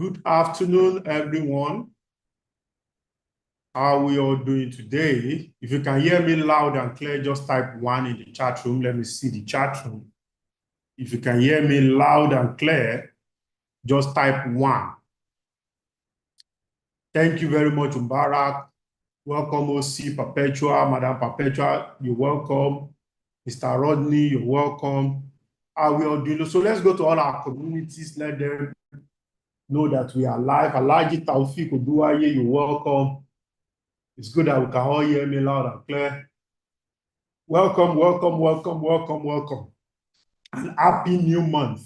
Good afternoon, everyone. How are we all doing today? If you can hear me loud and clear, just type 1 in the chat room. Let me see the chat room. If you can hear me loud and clear, just type 1. Thank you very much, Mubarak. Welcome, OC Perpetua, Madam Perpetua, you're welcome. Mr. Rodney, you're welcome. How are we all doing? So let's go to all our communities, let them know that we are live. Alaji Taufik Oduwaye, you're welcome. It's good that we can all hear me loud and clear. Welcome, welcome, welcome, welcome, welcome. And happy new month.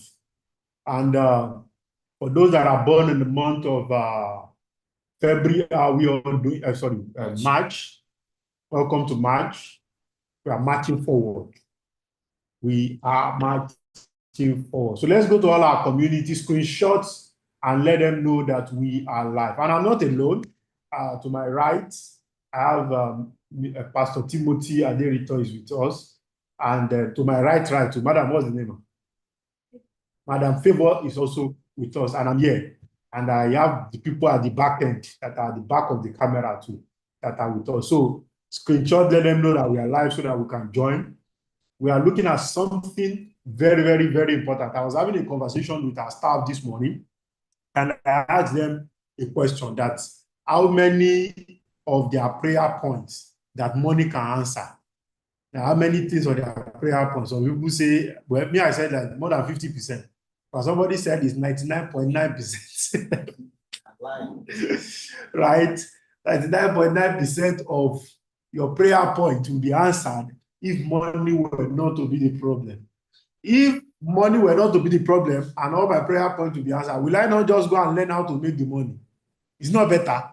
And for those that are born in the month of February, we are doing, March. Welcome to March. We are marching forward. We are marching forward. So let's go to all our community screenshots and let them know that we are live. And I'm not alone. To my right, I have Pastor Timothy Aderito is with us. And to my right, to Madam, what's the name? Madam Favor is also with us, and I'm here. And I have the people at the back end that are at the back of the camera too, that are with us. So screenshot, let them know that we are live so that we can join. We are looking at something very, very, very important. I was having a conversation with our staff this morning, and I asked them a question that how many of their prayer points that money can answer? Now, how many things on their prayer points? Some people say, well, me, I said that more than 50%. But somebody said it's 99.9%. Right? 99.9% of your prayer point will be answered if money were not to be the problem. If money were not to be the problem and all my prayer points to be answered, will I not just go and learn how to make the money? It's not better.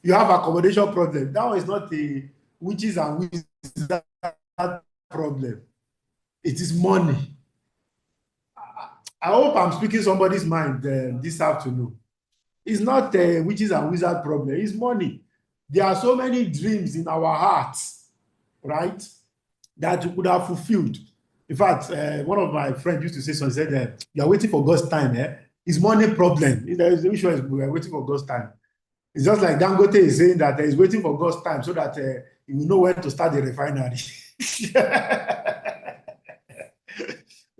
You have accommodation problem. That one is not a witches and wizards problem. It is money. I hope I'm speaking somebody's mind this afternoon. It's not a witches and wizard problem. It's money. There are so many dreams in our hearts, right, that you could have fulfilled. In fact, one of my friends used to say something, said, you are waiting for God's time. It's money problem. We are waiting for God's time. It's just like Dangote is saying that he's waiting for God's time so that he will know when to start the refinery.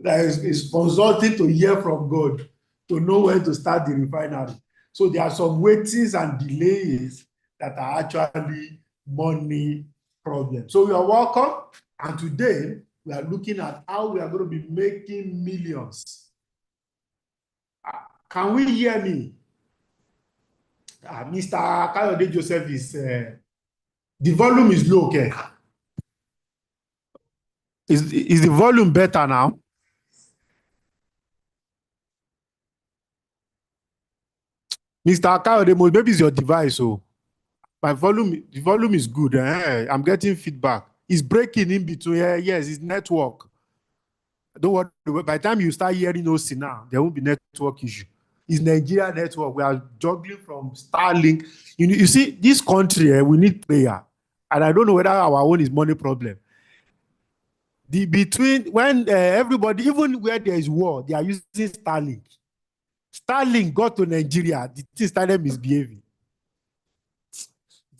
That is consulting to hear from God to know when to start the refinery. So there are some waitings and delays that are actually money problems. So you are welcome. And today we are looking at how we are going to be making millions. Can we hear me? Mr. Kayode Joseph is, the volume is low, okay? Is the volume better now? Mr. Kayode, maybe it's your device, so my volume, the volume is good. I'm getting feedback. It's breaking in between. Yes, it's network. Don't worry. By the time you start hearing OC now, there won't be network issue. It's Nigeria network. We are juggling from Starlink. You see, this country, we need prayer. And I don't know whether our own is money problem. When everybody, even where there is war, they are using Starlink. Starlink got to Nigeria, the thing started misbehaving.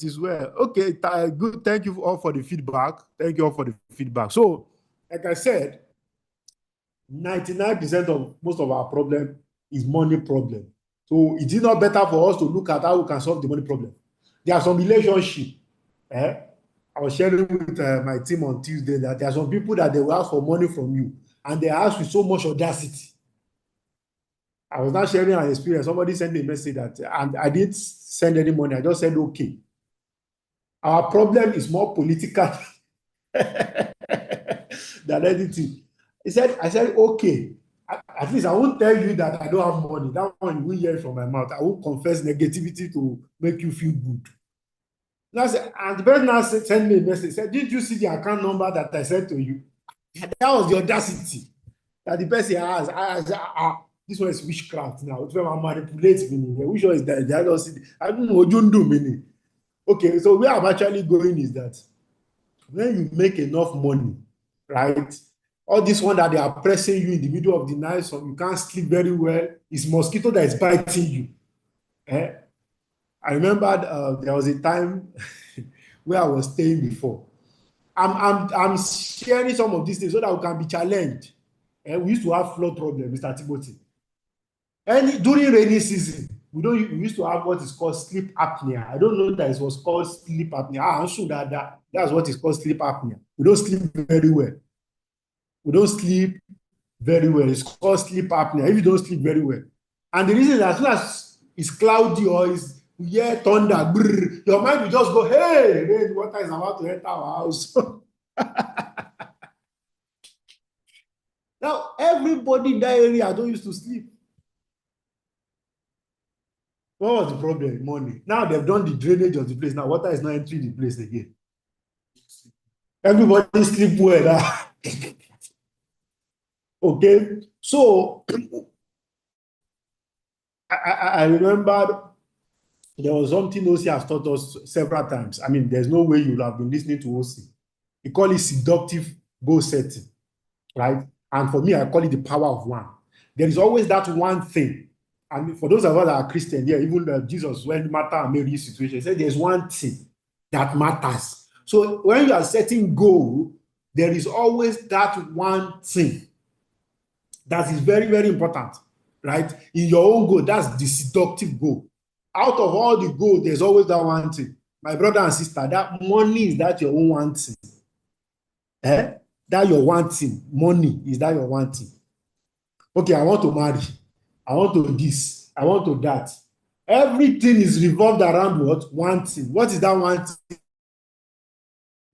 It is well. Okay, good. Thank you all for the feedback. Thank you all for the feedback. So, like I said, 99% of most of our problem is money problem. So it is not better for us to look at how we can solve the money problem. There are some relationship. I was sharing with my team on Tuesday that there are some people that they will ask for money from you and they ask with so much audacity. I was not sharing an experience. Somebody sent me a message that, and I didn't send any money. I just said, okay. Our problem is more political than anything. I said, okay. At least I won't tell you that I don't have money. That one you will hear from my mouth. I won't confess negativity to make you feel good. And the person now sent me a message. Said, did you see the account number that I sent to you? That was the audacity that the person has. This one is witchcraft now. It's when I manipulate me. Which one is that? I don't know. You do meaning. Okay, so where I'm actually going is that when you make enough money, right, All this one that they are pressing you in the middle of the night, so you can't sleep very well, is mosquito that is biting you. Eh? I remember there was a time where I was staying before. I'm sharing some of these things so that we can be challenged. We used to have flood problem, Mr. Timothy. During rainy season, we used to have what is called sleep apnea. I don't know that it was called sleep apnea. I'm sure that's what is called sleep apnea. We don't sleep very well. We don't sleep very well. It's called sleep apnea if you don't sleep very well. And the reason is, as soon as it's cloudy or it's thunder, brrr, your mind will just go, hey, rain water is about to enter our house. Now, everybody in that area don't used to sleep. What was the problem? Money. Now they've done the drainage of the place. Now water is not entering the place again. Everybody sleep well. Okay. So I remember there was something OC has taught us several times. I mean, there's no way you will have been listening to OC. We call it seductive goal setting, right? And for me, I call it the power of one. There is always that one thing. And for those of us that are Christian, yeah, even Jesus, when Martha and Mary's situation, he said there's one thing that matters. So when you are setting goal, there is always that one thing that is very, very important, right? In your own goal, that's the seductive goal. Out of all the goals, there's always that one thing. My brother and sister, that money, is that your own one thing? That your one thing. Money, is that your one thing? Okay, I want to marry. I want to this. I want to that. Everything is revolved around what? One thing. What is that one thing?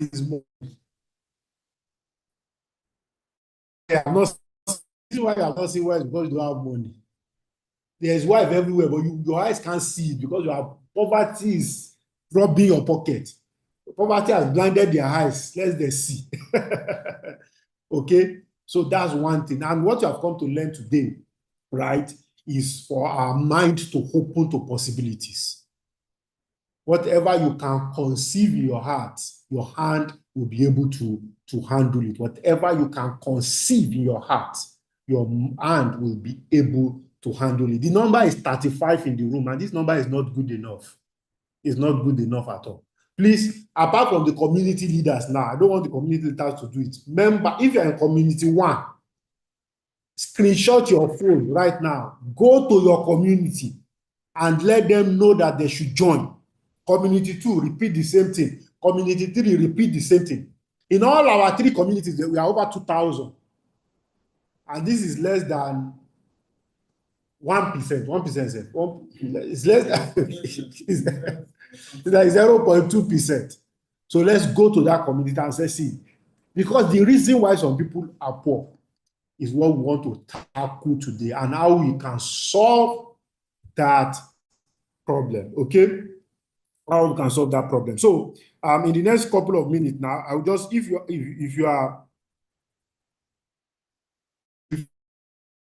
Is money. I'm not seeing why I'm not seeing why, because you don't have money. There's wife everywhere, but your eyes can't see it because your poverty is robbing your pocket. Poverty has blinded their eyes, lest they see. Okay, so that's one thing. And what you have come to learn today, right, is for our mind to open to possibilities. Whatever you can conceive in your heart, your hand will be able to handle it. Whatever you can conceive in your heart, your hand will be able to handle it. The number is 35 in the room, and this number is not good enough. It's not good enough at all. Please, apart from the community leaders now, I don't want the community leaders to do it. Remember, if you're in community one, screenshot your phone right now, go to your community and let them know that they should join. Community 2, repeat the same thing. Community 3, repeat the same thing. In all our 3 communities, we are over 2,000. And this is less than 1%. 1%. It's less than it's like 0.2%. So let's go to that community and say, see, because the reason why some people are poor is what we want to tackle today and how we can solve that problem. Okay? How we can solve that problem. So in the next couple of minutes now, I'll just, if you are in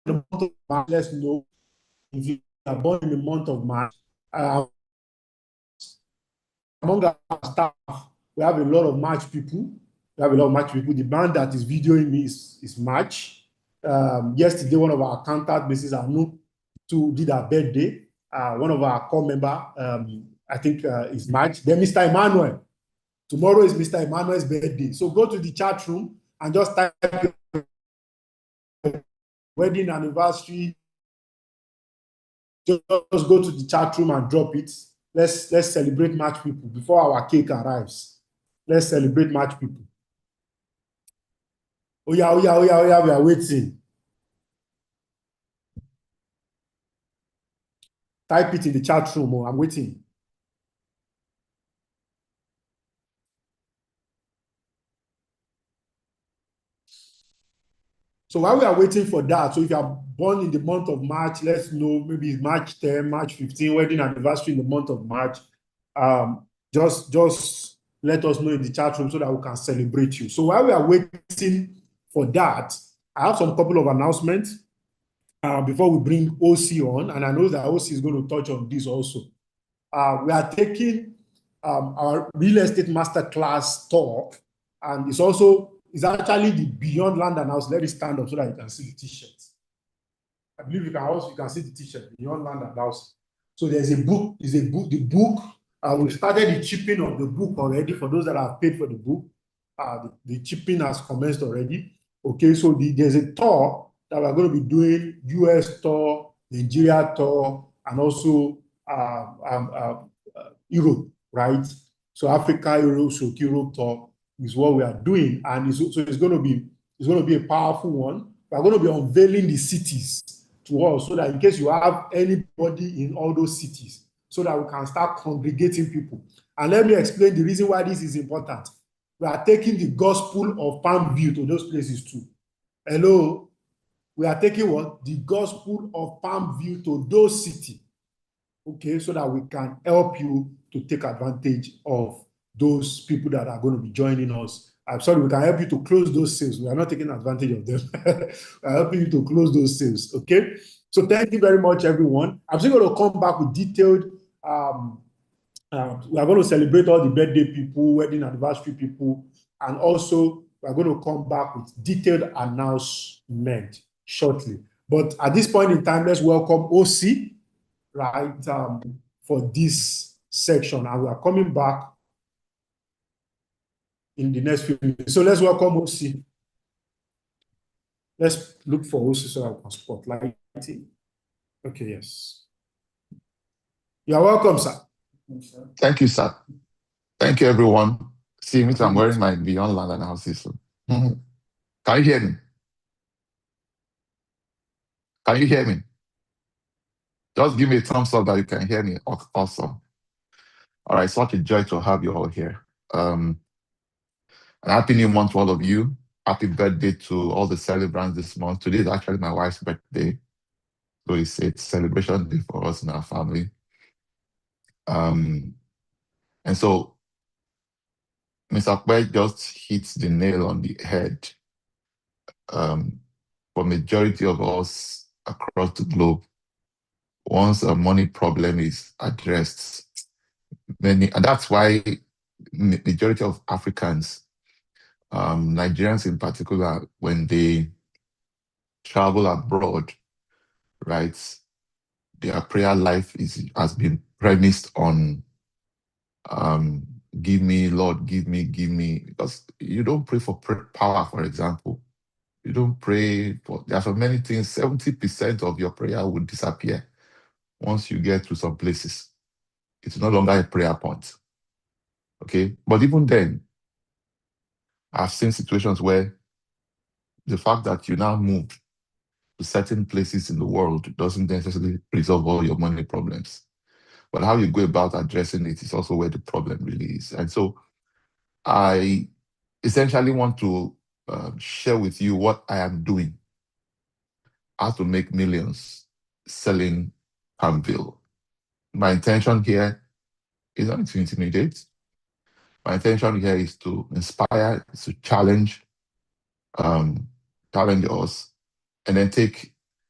the month of March, let's know if you are born in the month of March. Among our staff, we have a lot of March people. The band that is videoing me is March. Yesterday, one of our contact bases, Anu, did our birthday. One of our core member, I think, is March. Then Mr. Emmanuel. Tomorrow is Mr. Emmanuel's birthday. So go to the chat room and just type wedding anniversary. Just go to the chat room and drop it. Let's celebrate March people before our cake arrives. Let's celebrate March people. Oh yeah, we are waiting. Type it in the chat room. I'm waiting. So while we are waiting for that, so if you are born in the month of March, let's know, maybe it's March 10, March 15, wedding anniversary in the month of March. Just let us know in the chat room so that we can celebrate you. So while we are waiting for that, I have some couple of announcements before we bring OC on, and I know that OC is going to touch on this also. We are taking our real estate masterclass talk, and it's also It's actually the Beyond Land and House. Let it stand up so that you can see the t-shirts. I believe you can see the t-shirt, Beyond Land and House. So there's a book, the book, we started the shipping of the book already for those that have paid for the book. The shipping has commenced already. Okay, so there's a tour that we're going to be doing, US tour, Nigeria tour, and also Europe, right? So Africa, Europe tour is what we are doing, and so it's going to be a powerful one. We're going to be unveiling the cities to us so that in case you have anybody in all those cities, so that we can start congregating people. And let me explain the reason why this is important. We are taking the gospel of Palm View to those places too. Hello? We are taking what? The gospel of Palm View to those cities. Okay, so that we can help you to take advantage of those people that are going to be joining us. I'm sorry, we can help you to close those sales. We are not taking advantage of them. We are helping you to close those sales. Okay, so thank you very much, everyone. I'm still going to come back with detailed. We are going to celebrate all the birthday people, wedding anniversary people, and also we are going to come back with detailed announcement shortly. But at this point in time, let's welcome OC, right, for this section, and we are coming back in the next few minutes. So let's welcome OC. Let's look for OC so I can spotlight it. Okay, yes. You are welcome, sir. Thank you, sir. Thank you, everyone. See me, I'm wearing my Beyond Land and Houses. Can you hear me? Can you hear me? Just give me a thumbs up that you can hear me. Awesome. All right, such a joy to have you all here. And happy new month to all of you. Happy birthday to all the celebrants this month. Today is actually my wife's birthday. So it's a celebration day for us in our family. And so Mr. Kwek just hits the nail on the head. For majority of us across the globe, once a money problem is addressed, and that's why majority of Africans, Nigerians in particular, when they travel abroad, right, their prayer life has been premised on give me, Lord, give me, because you don't pray for power, for example. You don't pray for, there are so many things, 70% of your prayer will disappear once you get to some places. It's no longer a prayer point. Okay? But even then, I've seen situations where the fact that you now move to certain places in the world doesn't necessarily resolve all your money problems. But how you go about addressing it is also where the problem really is. And so I essentially want to share with you what I am doing, how to make millions selling Palmville. My intention here is not to intimidate. My intention here is to inspire, is to challenge us, and then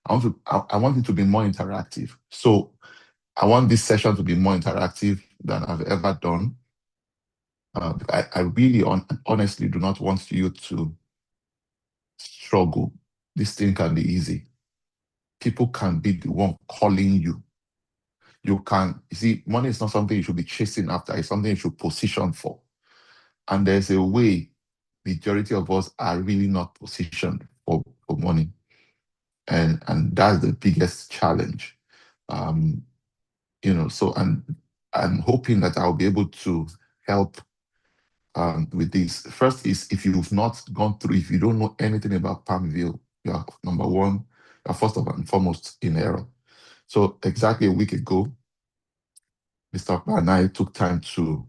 I want it to be more interactive. So I want this session to be more interactive than I've ever done. I really honestly do not want you to struggle. This thing can be easy. People can be the one calling you. You see, money is not something you should be chasing after. It's something you should position for. And there's a way majority of us are really not positioned for money. And that's the biggest challenge. So I'm hoping that I'll be able to help with this. First is, if you've not gone through, if you don't know anything about Palmville, you're number one, you're first and foremost in error. So exactly a week ago, Mr. Akbar and I took time to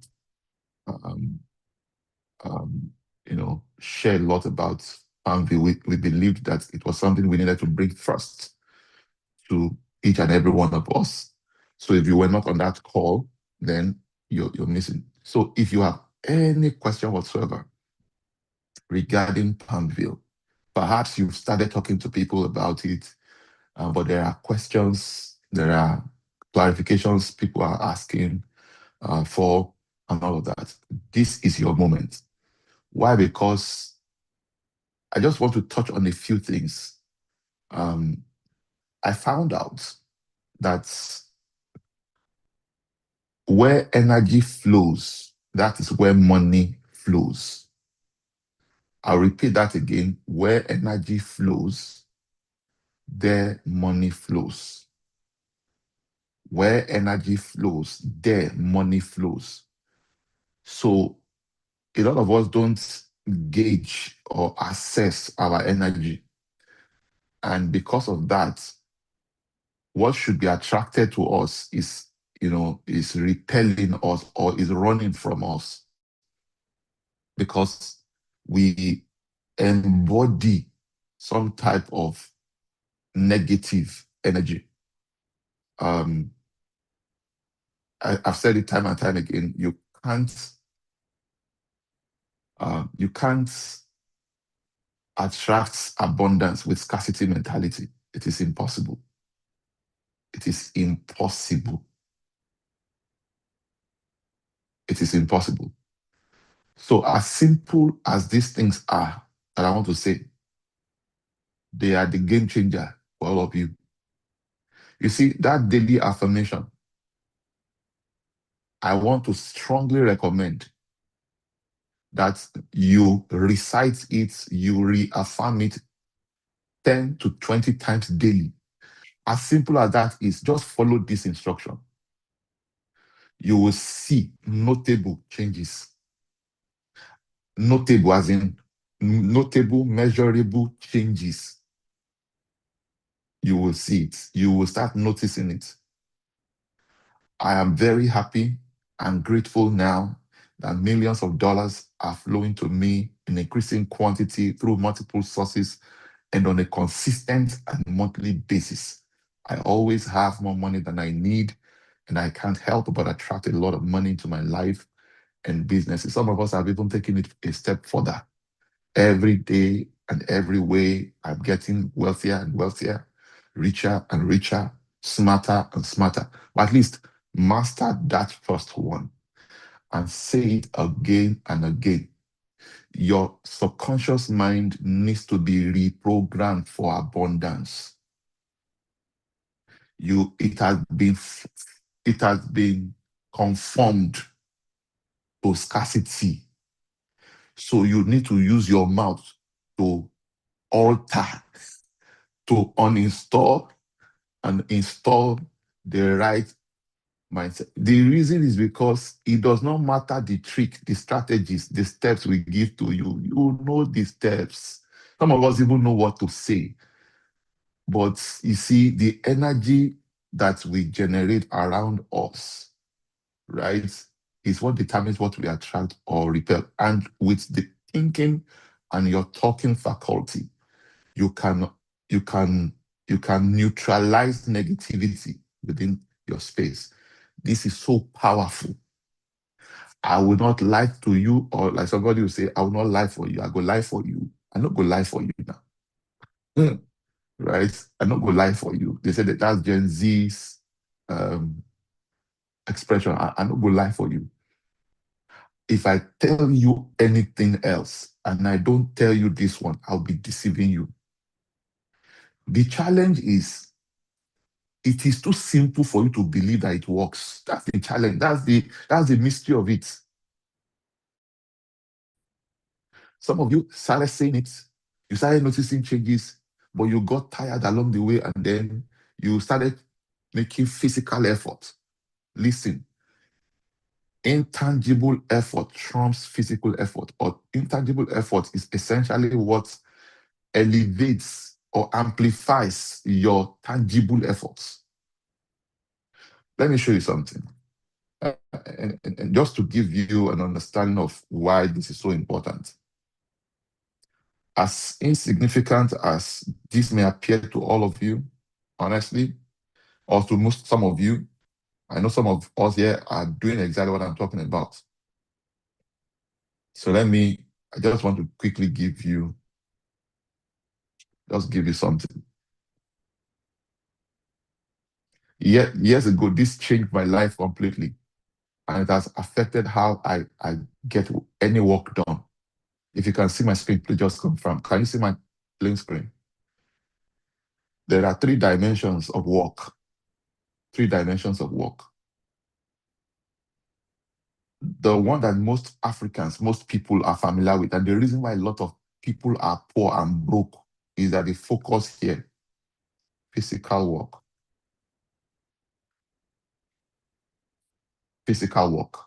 share a lot about Palmville. We believed that it was something we needed to bring first to each and every one of us. So if you were not on that call, then you're missing. So if you have any question whatsoever regarding Palmville, perhaps you've started talking to people about it, but there are questions, there are clarifications people are asking for, and all of that. This is your moment. Why? Because I just want to touch on a few things. I found out that where energy flows, that is where money flows. I'll repeat that again. Where energy flows, there money flows. Where energy flows, there money flows. So a lot of us don't gauge or assess our energy. And because of that, what should be attracted to us is repelling us or is running from us because we embody some type of negative energy. I've said it time and time again. You can't attract abundance with scarcity mentality. It is impossible. It is impossible. It is impossible. So as simple as these things are, that I want to say, they are the game changer for all of you. You see, that daily affirmation, I want to strongly recommend that you recite it, you reaffirm it 10 to 20 times daily. As simple as that is, just follow this instruction. You will see notable changes. Notable as in notable, measurable changes. You will see it. You will start noticing it. I am very happy and grateful now that millions of dollars are flowing to me in increasing quantity through multiple sources and on a consistent and monthly basis. I always have more money than I need, and I can't help but attract a lot of money into my life and businesses. Some of us have even taken it a step further. Every day and every way, I'm getting wealthier and wealthier, richer and richer, smarter and smarter. But at least master that first one and say it again and again. Your subconscious mind needs to be reprogrammed for abundance. It has been conformed to scarcity. So you need to use your mouth to alter, to uninstall and install the right mindset. The reason is because it does not matter the trick, the strategies, the steps we give to you. You know the steps. Some of us even know what to say. But you see, the energy that we generate around us, right, is what determines what we attract or repel. And with the thinking and your talking faculty, you can neutralize negativity within your space. This is so powerful. I will not lie to you, or like somebody will say, I will not lie for you. I go lie for you. I not go lie for you now. Right? I not go lie for you. They said that's Gen Z's expression. I not go lie for you. If I tell you anything else and I don't tell you this one, I'll be deceiving you. The challenge is it is too simple for you to believe that it works. That's the challenge. That's the mystery of it. Some of you started saying it, you started noticing changes, but you got tired along the way and then you started making physical effort. Listen, intangible effort trumps physical effort, or intangible effort is essentially what elevates or amplifies your tangible efforts. Let me show you something. And just to give you an understanding of why this is so important. As insignificant as this may appear to all of you, honestly, or to some of you, I know some of us here are doing exactly what I'm talking about. So I just want to quickly give you something. Years ago, this changed my life completely. And it has affected how I get any work done. If you can see my screen, please just confirm. Can you see my plain screen? There are 3 dimensions of work. 3 dimensions of work. The one that most Africans, most people are familiar with, and the reason why a lot of people are poor and broke is that they focus here. Physical work. Physical work.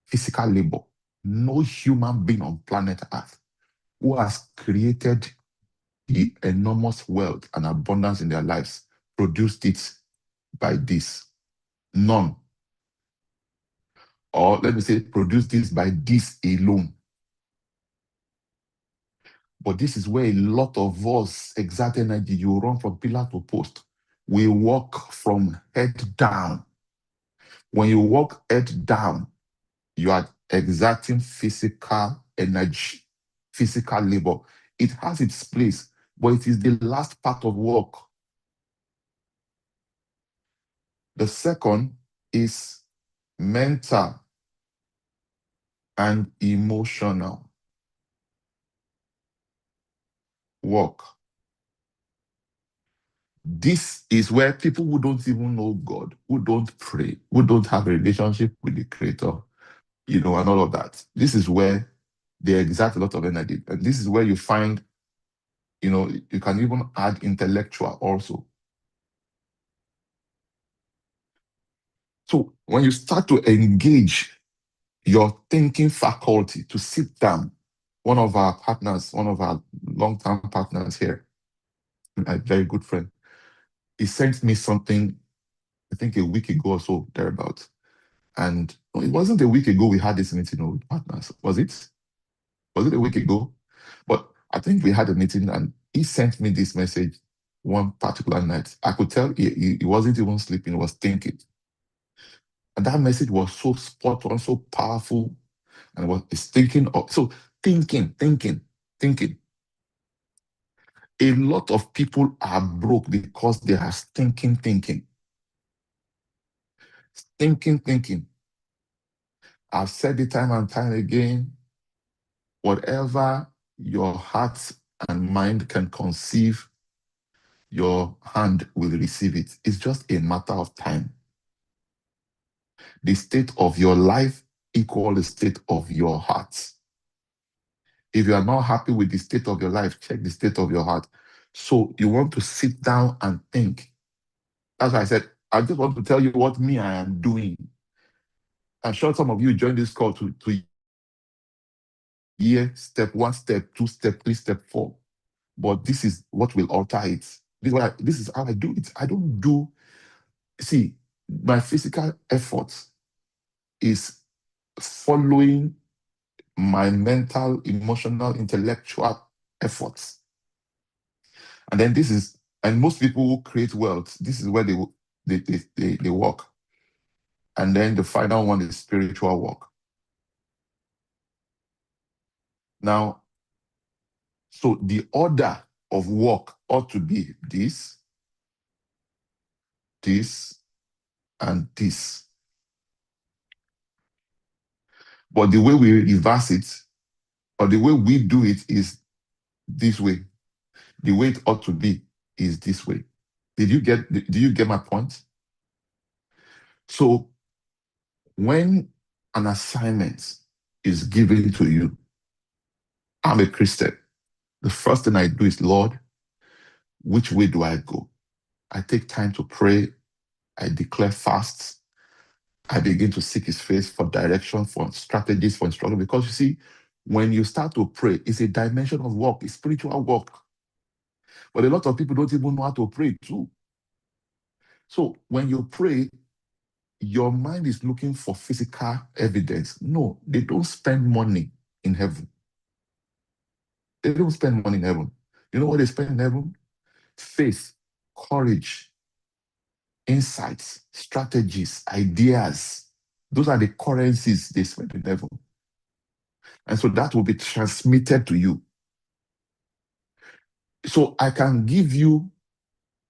Physical labor. No human being on planet Earth who has created the enormous wealth and abundance in their lives produced it by this. None. Or let me say, produced this by this alone. But this is where a lot of us exert energy. You run from pillar to post. We walk from head down. When you walk head down, you are exerting physical energy, physical labor. It has its place, but it is the last part of work. The second is mental and emotional work. This is where people who don't even know God, who don't pray, who don't have a relationship with the Creator, and all of that. This is where they exert a lot of energy. And this is where you find, you can even add intellectual also. So when you start to engage your thinking faculty to sit down, one of our long-term partners here, a very good friend, he sent me something, I think a week ago or so, thereabouts. And it wasn't a week ago we had this meeting with partners, was it? Was it a week ago? But I think we had a meeting and he sent me this message one particular night. I could tell he wasn't even sleeping, he was thinking. And that message was so spot on, so powerful. And it's thinking of, so thinking. A lot of people are broke because they are thinking. I've said it time and time again. Whatever your heart and mind can conceive, your hand will receive it. It's just a matter of time. The state of your life equals the state of your heart. If you are not happy with the state of your life, check the state of your heart. So you want to sit down and think. That's why I said, I just want to tell you what I am doing. I'm sure some of you joined this call to hear step 1, step 2, step 3, step 4. But this is what will alter it. This is how I do it. I don't do, see, my physical effort is following my mental, emotional, intellectual efforts. And then and most people who create wealth, this is where they work. And then the final one is spiritual work. Now, so the order of work ought to be this, and this. But the way we reverse it, or the way we do it, is this way. The way it ought to be is this way. Do you get my point? So when an assignment is given to you, I'm a Christian. The first thing I do is, Lord, which way do I go? I take time to pray. I declare fasts. I begin to seek his face for direction, for strategies, for instruction. Because you see, when you start to pray, it's a dimension of work, it's spiritual work. But a lot of people don't even know how to pray too. So when you pray, your mind is looking for physical evidence. No, they don't spend money in heaven. They don't spend money in heaven. You know what they spend in heaven? Faith, courage, insights, strategies, ideas. Those are the currencies they spend in heaven. And so that will be transmitted to you. So I can give you,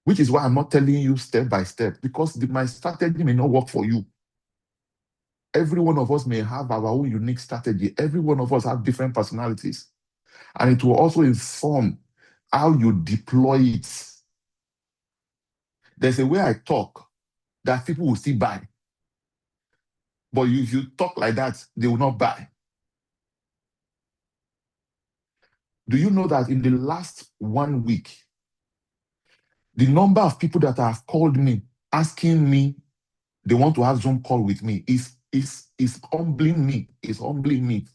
which is why I'm not telling you step by step, because my strategy may not work for you. every one of us may have our own unique strategy. Every one of us have different personalities. And it will also inform how you deploy it. There's a way I talk that people will still buy. But if you talk like that, they will not buy. Do you know that in the last 1 week, the number of people that have called me asking me they want to have Zoom call with me is humbling me. It's humbling me.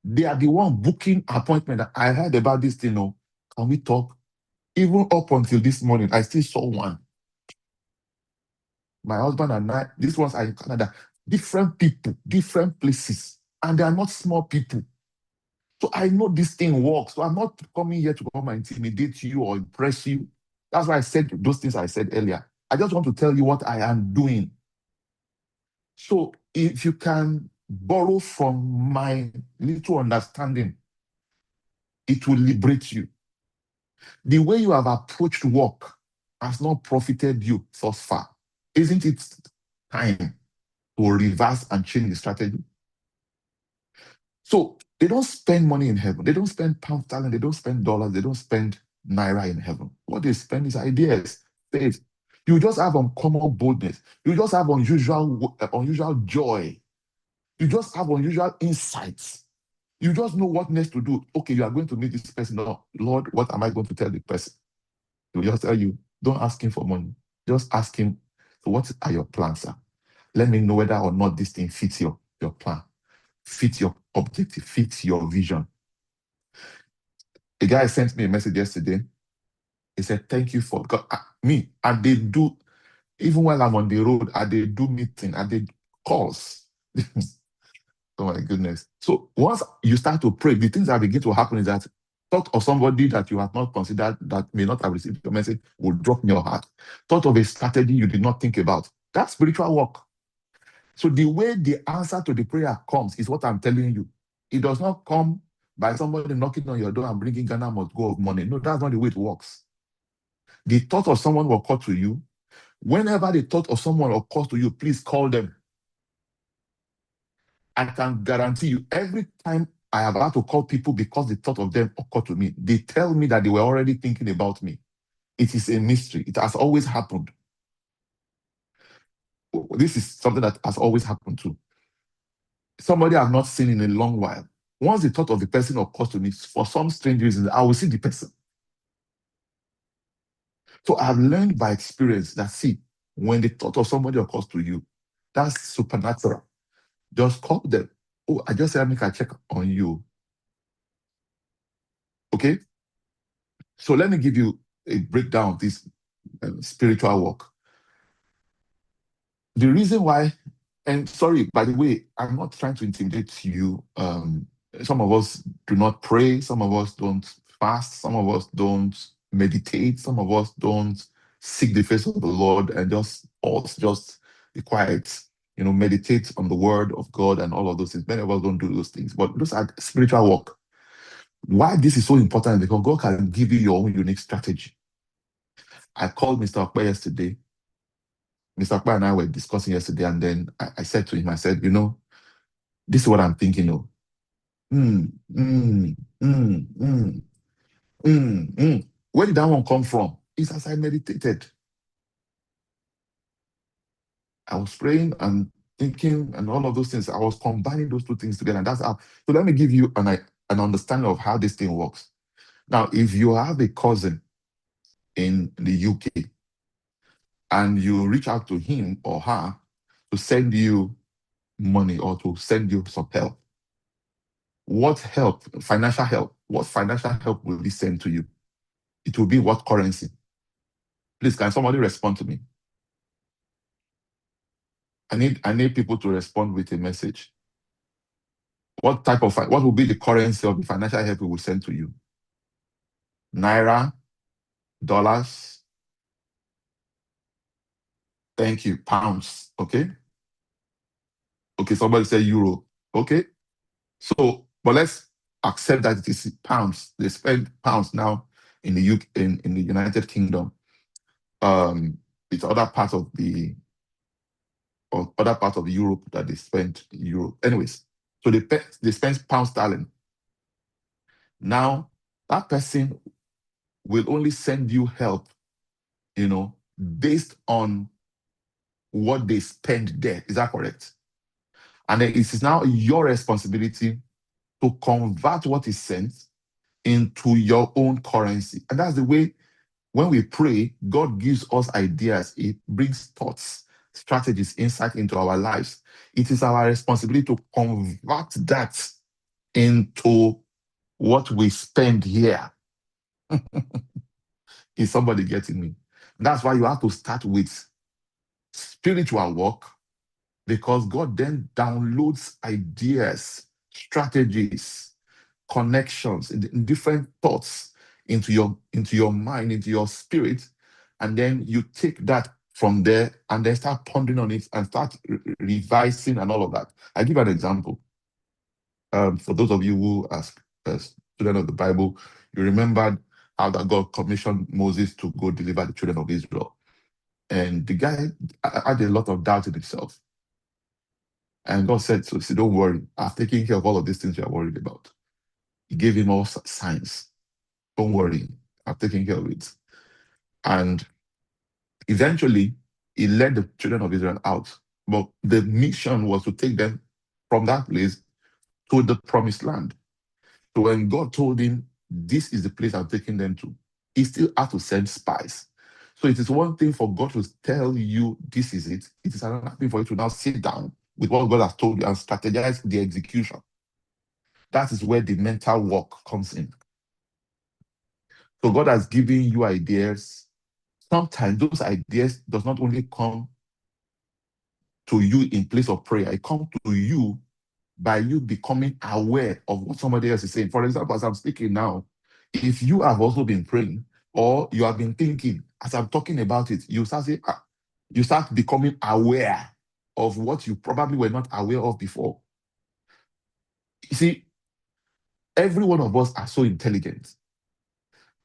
They are the one booking appointment. I heard about this thing. Oh, can we talk? Even up until this morning, I still saw one. My husband and I, these ones are in Canada, different people, different places, and they are not small people. So I know this thing works. So I'm not coming here to come and intimidate you or impress you. That's why I said those things I said earlier. I just want to tell you what I am doing. So if you can borrow from my little understanding, it will liberate you. The way you have approached work has not profited you thus far. Isn't it time to reverse and change the strategy? So they don't spend money in heaven. They don't spend pound sterling. They don't spend dollars. They don't spend naira in heaven. What they spend is ideas, faith. You just have uncommon boldness. You just have unusual joy. You just have unusual insights. You just know what next to do. Okay, you are going to meet this person. No, Lord, what am I going to tell the person? He will just tell you, don't ask him for money. Just ask him, so what are your plans, sir? Let me know whether or not this thing fits your plan, fits your objective, fits your vision. A guy sent me a message yesterday. He said, thank you for me. And they do, even while I'm on the road, and they do meeting, and they calls. Oh my goodness. So once you start to pray, the things that begin to happen is that thought of somebody that you have not considered that may not have received your message will drop in your heart. Thought of a strategy you did not think about. That's spiritual work. So the way the answer to the prayer comes is what I'm telling you. It does not come by somebody knocking on your door and bringing Ghana must go of money. No, that's not the way it works. The thought of someone will occur to you. Whenever the thought of someone occurs to you, please call them. I can guarantee you, every time I have had to call people because the thought of them occurred to me, they tell me that they were already thinking about me. It is a mystery. It has always happened. This is something that has always happened too. Somebody I've not seen in a long while. Once the thought of the person occurs to me, for some strange reason, I will see the person. So I've learned by experience that, see, when the thought of somebody occurs to you, that's supernatural. Just call them. Oh, I just said, make a check on you. Okay? So let me give you a breakdown of this spiritual work. The reason why, and sorry, by the way, I'm not trying to intimidate you. Some of us do not pray. Some of us don't fast. Some of us don't meditate. Some of us don't seek the face of the Lord and just be quiet. Meditate on the word of God and all of those things. Many of us don't do those things, but those are spiritual work. Why this is so important is because God can give you your own unique strategy. I called Mr. Okpe yesterday. Mr. Okpe and I were discussing yesterday, and then I said to him, I said, this is what I'm thinking of. Where did that one come from? It's as I meditated. I was praying and thinking and all of those things. I was combining those two things together. And that's how. So let me give you an understanding of how this thing works. Now, if you have a cousin in the UK and you reach out to him or her to send you money or to send you some help, what financial help will he send to you? It will be what currency? Please, can somebody respond to me? I need people to respond with a message. What will be the currency of the financial help we will send to you? Naira, dollars, thank you, pounds, okay? Okay, somebody say euro, okay? So, but let's accept that it is pounds. They spend pounds now in the UK, in the United Kingdom. It's other part of the or other parts of Europe that they spend in Europe. Anyways, so they spend pound sterling. Now, that person will only send you help, based on what they spend there. Is that correct? And then it is now your responsibility to convert what is sent into your own currency. And that's the way, when we pray, God gives us ideas. It brings thoughts, strategies, insight into our lives. It is our responsibility to convert that into what we spend here. Is somebody getting me? That's why you have to start with spiritual work, because God then downloads ideas, strategies, connections, in different thoughts into your mind, into your spirit, and then you take that from there and then start pondering on it and start revising and all of that. I give an example. For those of you who are students of the Bible, you remembered how that God commissioned Moses to go deliver the children of Israel. And the guy had a lot of doubt in himself. And God said, so don't worry, I've taken care of all of these things you are worried about. He gave him all signs. Don't worry, I've taken care of it. And eventually, he led the children of Israel out. But the mission was to take them from that place to the promised land. So when God told him, this is the place I'm taking them to, he still had to send spies. So it is one thing for God to tell you, this is it. It is another thing for you to now sit down with what God has told you and strategize the execution. That is where the mental work comes in. So God has given you ideas. Sometimes those ideas does not only come to you in place of prayer, it comes to you by you becoming aware of what somebody else is saying. For example, as I'm speaking now, if you have also been praying or you have been thinking, as I'm talking about it, you start saying, you start becoming aware of what you probably were not aware of before. You see, every one of us are so intelligent,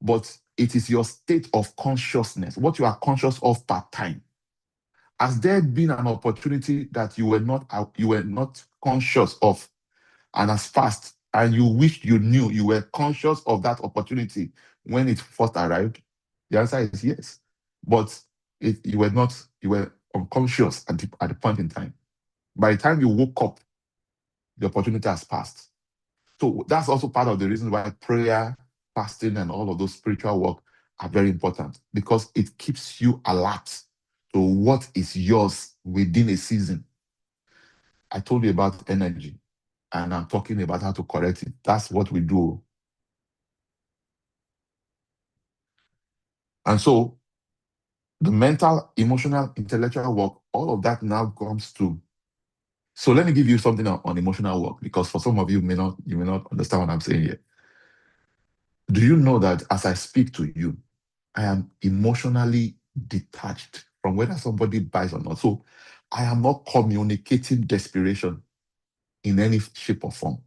but it is your state of consciousness, what you are conscious of per time. Has there been an opportunity that you were not conscious of, and as fast, and you wished you knew you were conscious of that opportunity when it first arrived? The answer is yes. But you were unconscious at the point in time. By the time you woke up, the opportunity has passed. So that's also part of the reason why prayer, fasting, and all of those spiritual work are very important, because it keeps you alert to what is yours within a season. I told you about energy, and I'm talking about how to correct it. That's what we do. And so the mental, emotional, intellectual work, all of that now comes to. So let me give you something on emotional work, because for some of you, you may not understand what I'm saying here. Do you know that as I speak to you, I am emotionally detached from whether somebody buys or not? So I am not communicating desperation in any shape or form.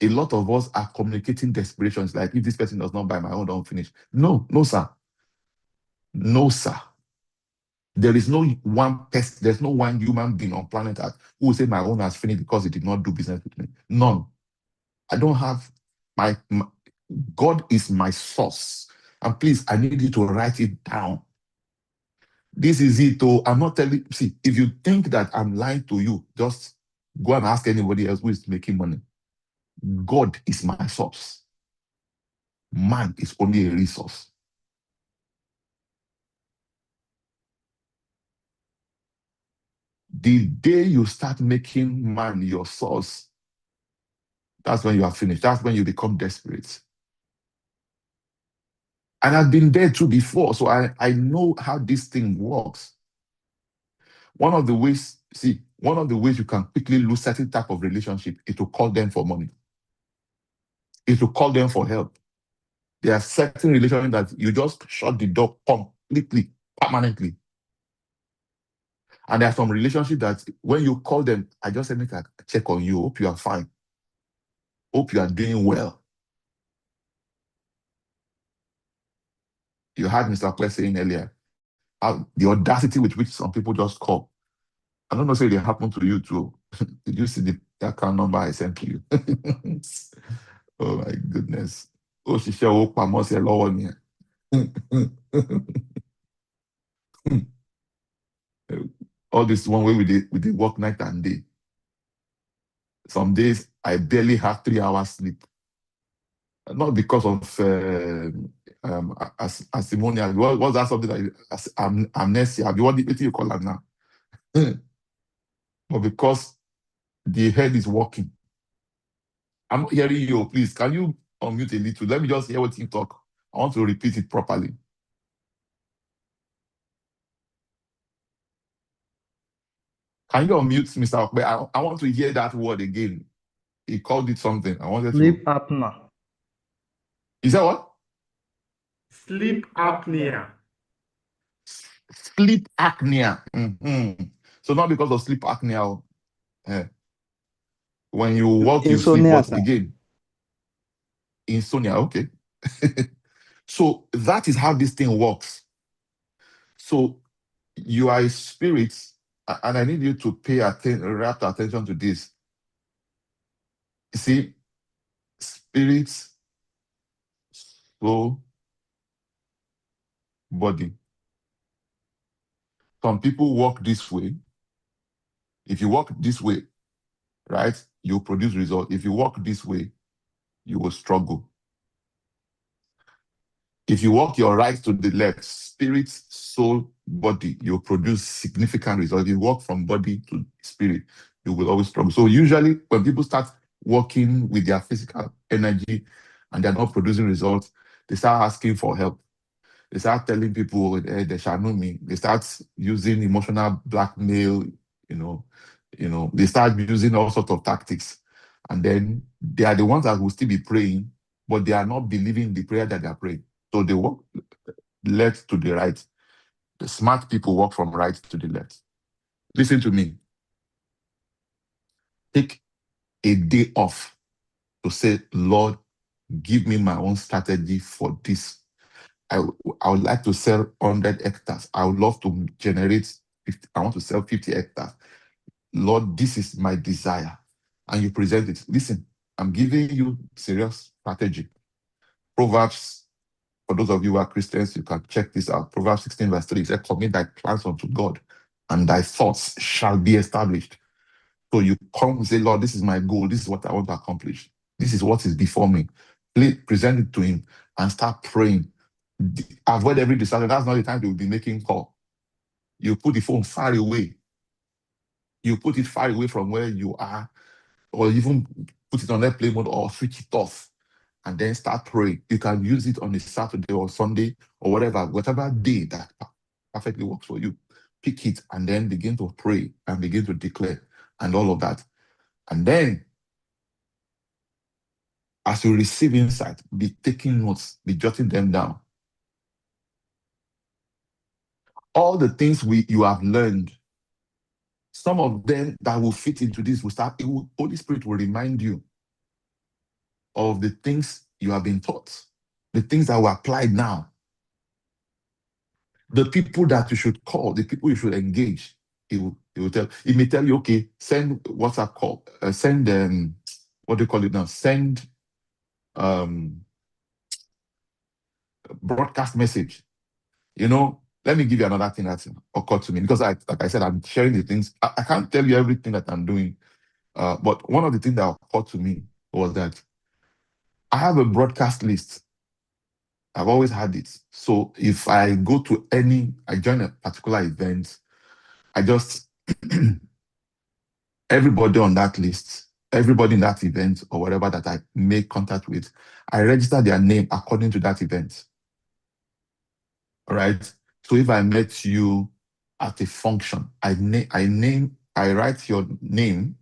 A lot of us are communicating desperation. It's like, if this person does not buy, my own don't finish. No, sir. No, sir. There is no one person, there's no one human being on planet Earth who will say my own has finished because he did not do business with me. None. I don't have my God is my source. And please, I need you to write it down. This is it. Oh, I'm not telling. See, if you think that I'm lying to you, just go and ask anybody else who is making money. God is my source. Man is only a resource. The day you start making man your source, that's when you are finished. That's when you become desperate. And I've been there too before, so I know how this thing works. One of the ways you can quickly lose certain type of relationship is to call them for money. Is to call them for help. There are certain relationships that you just shut the door completely, permanently. And there are some relationships that when you call them, I just make a check on you. Hope you are fine. Hope you are doing well. You heard Mr. Clay saying earlier, the audacity with which some people just call. I don't know if it happened to you too. Did you see the account number I sent to you? Oh my goodness. Oh, she share pamọ́ sí ẹ lọ́wọ́ ni. All this one way we did work night and day. Some days I barely have 3 hours sleep. Not because of asimonia. What's that something like amnesia? What do you call that now? But because the head is working. I'm not hearing you. Please, can you unmute a little? Let me just hear what you talk. I want to repeat it properly. Can you unmute Mr. Okpe? I want to hear that word again. He called it something. I wanted Sleep to. apnea. Is that what? Sleep apnea. Sleep apnea. Mm-hmm. So not because of sleep apnea. When you walk, you sleep. Insomnia, But sir. again, insomnia. Okay. So that is how this thing works. So you are a spirit, and I need you to pay rapt attention to this. You see, spirit, soul, body. Some people walk this way. If you walk this way, right, you produce result. If you walk this way, you will struggle. If you walk your right to the left, spirit, soul, body, you'll produce significant results. If you walk from body to spirit, you will always struggle. So usually when people start working with their physical energy and they're not producing results, they start asking for help. They start telling people they shall know me. They start using emotional blackmail, they start using all sorts of tactics. And then they are the ones that will still be praying, but they are not believing the prayer that they are praying. So they walk left to the right. The smart people walk from right to the left. Listen to me. Take a day off to say, Lord, give me my own strategy for this. I would like to sell 100 hectares. I would love to generate 50. I want to sell 50 hectares. Lord, this is my desire. And you present it. Listen, I'm giving you serious strategy. Proverbs, for those of you who are Christians, you can check this out. Proverbs 16 verse 3 says, commit thy plans unto God, and thy thoughts shall be established. So you come and say, Lord, this is my goal. This is what I want to accomplish. This is what is before me. Please present it to him and start praying. Avoid every distraction. That's not the time to be making call. You put the phone far away. You put it far away from where you are, or even put it on airplane mode or switch it off, and then start praying. You can use it on a Saturday or Sunday or whatever day that perfectly works for you. Pick it and then begin to pray and begin to declare and all of that. And then, as you receive insight, be taking notes, be jotting them down. All the things you have learned, some of them that will fit into this Holy Spirit will remind you of the things you have been taught, the things that were applied now, the people that you should call, the people you should engage. It may tell you, okay, send WhatsApp call, send what do you call it now? Send broadcast message. Let me give you another thing that occurred to me, because like I said, I'm sharing the things. I can't tell you everything that I'm doing, but one of the things that occurred to me was that I have a broadcast list. I've always had it. So if I go to I join a particular event, I just everybody on that list, everybody in that event or whatever that I make contact with, I register their name according to that event. All right. So if I met you at a function, I write your name,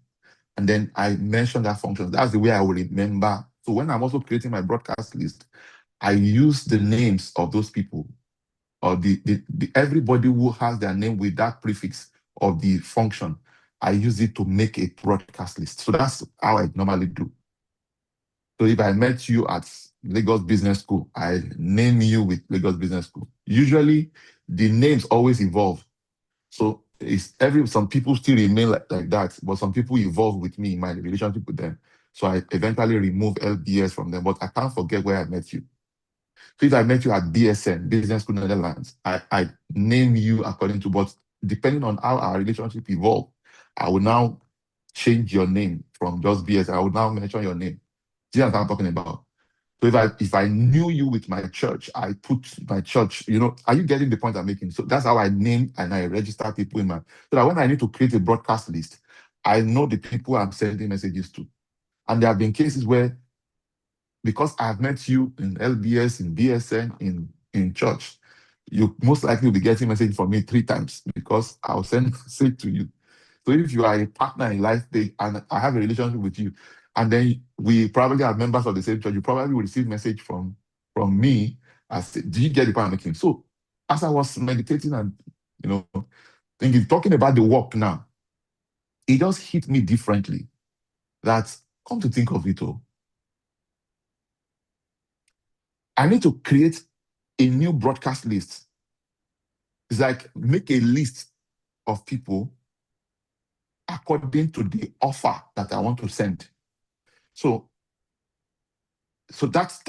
and then I mention that function. That's the way I will remember. So when I'm also creating my broadcast list, I use the names of those people, or everybody who has their name with that prefix of the function. I use it to make a broadcast list. So that's how I normally do. So if I met you at Lagos Business School, I name you with Lagos Business School. Usually, the names always evolve. So some people still remain like that, but some people evolve with me in my relationship with them. So I eventually remove LBS from them, but I can't forget where I met you. So if I met you at BSN, Business School Netherlands, I name you according to, but depending on how our relationship evolve, I will now change your name from just BSN. I will now mention your name. Do you know what I'm talking about? So if I knew you with my church, I put my church, are you getting the point I'm making? So that's how I name and I register people so that when I need to create a broadcast list, I know the people I'm sending messages to. And there have been cases where, because I've met you in LBS, in BSN, in church, you most likely will be getting message from me 3 times because I'll send message to you. So if you are a partner in Lifepage and I have a relationship with you, and then we probably are members of the same church, you probably will receive message from me. Do you get the point I'm making? So as I was meditating and talking about the work now, it just hit me differently. That, come to think of it all, I need to create a new broadcast list. It's like make a list of people according to the offer that I want to send. So that's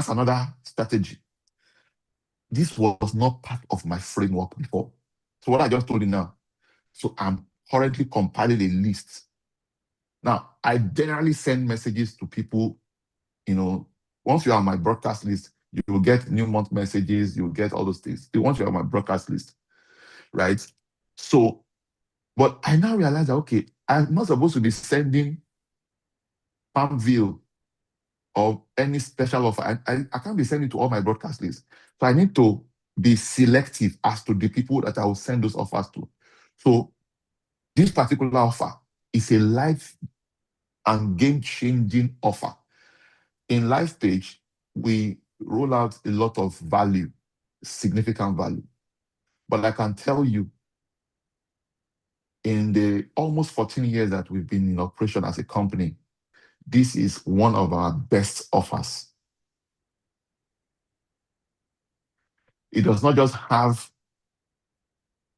another strategy. This was not part of my framework before. So what I just told you now. So I'm currently compiling a list. Now, I generally send messages to people, once you are on my broadcast list, you will get new month messages, you will get all those things. Once you're on my broadcast list, right? So, but I now realize that, okay, I'm not supposed to be sending Palmville or any special offer. I can't be sending to all my broadcast lists. So I need to be selective as to the people that I will send those offers to. So this particular offer is a life and game-changing offer. In Lifepage, we roll out a lot of value, significant value. But I can tell you, in the almost 14 years that we've been in operation as a company, this is one of our best offers. It does not just have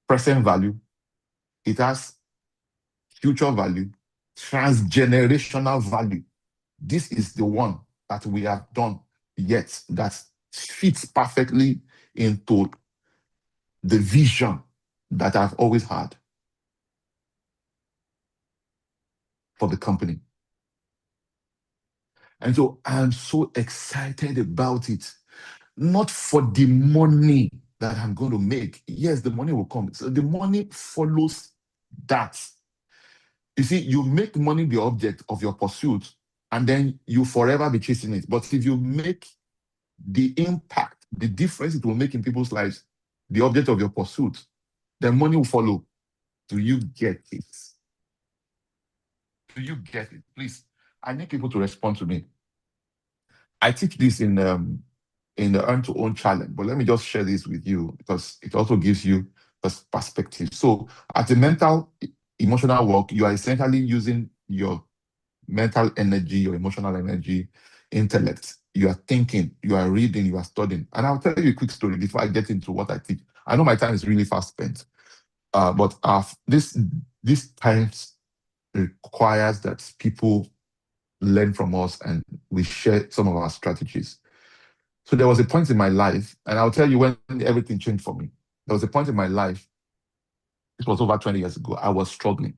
present value, it has future value, transgenerational value. This is the one that we have done yet that fits perfectly into the vision that I've always had for the company. And so I'm so excited about it. Not for the money that I'm going to make. Yes, the money will come. So the money follows that. You see, you make money the object of your pursuit, and then you forever be chasing it. But if you make the impact, the difference it will make in people's lives, the object of your pursuit, then money will follow. Do you get it? Do you get it? Please, I need people to respond to me. I teach this in the Earn to Own challenge, but let me just share this with you because it also gives you perspective. So at the mental, emotional work, you are essentially using your mental energy, your emotional energy, intellect. You are thinking, you are reading, you are studying. And I'll tell you a quick story before I get into what I teach. I know my time is really fast spent, but this times requires that people learn from us and we share some of our strategies. So there was a point in my life, and I'll tell you when everything changed for me. There was a point in my life, it was over 20 years ago, I was struggling.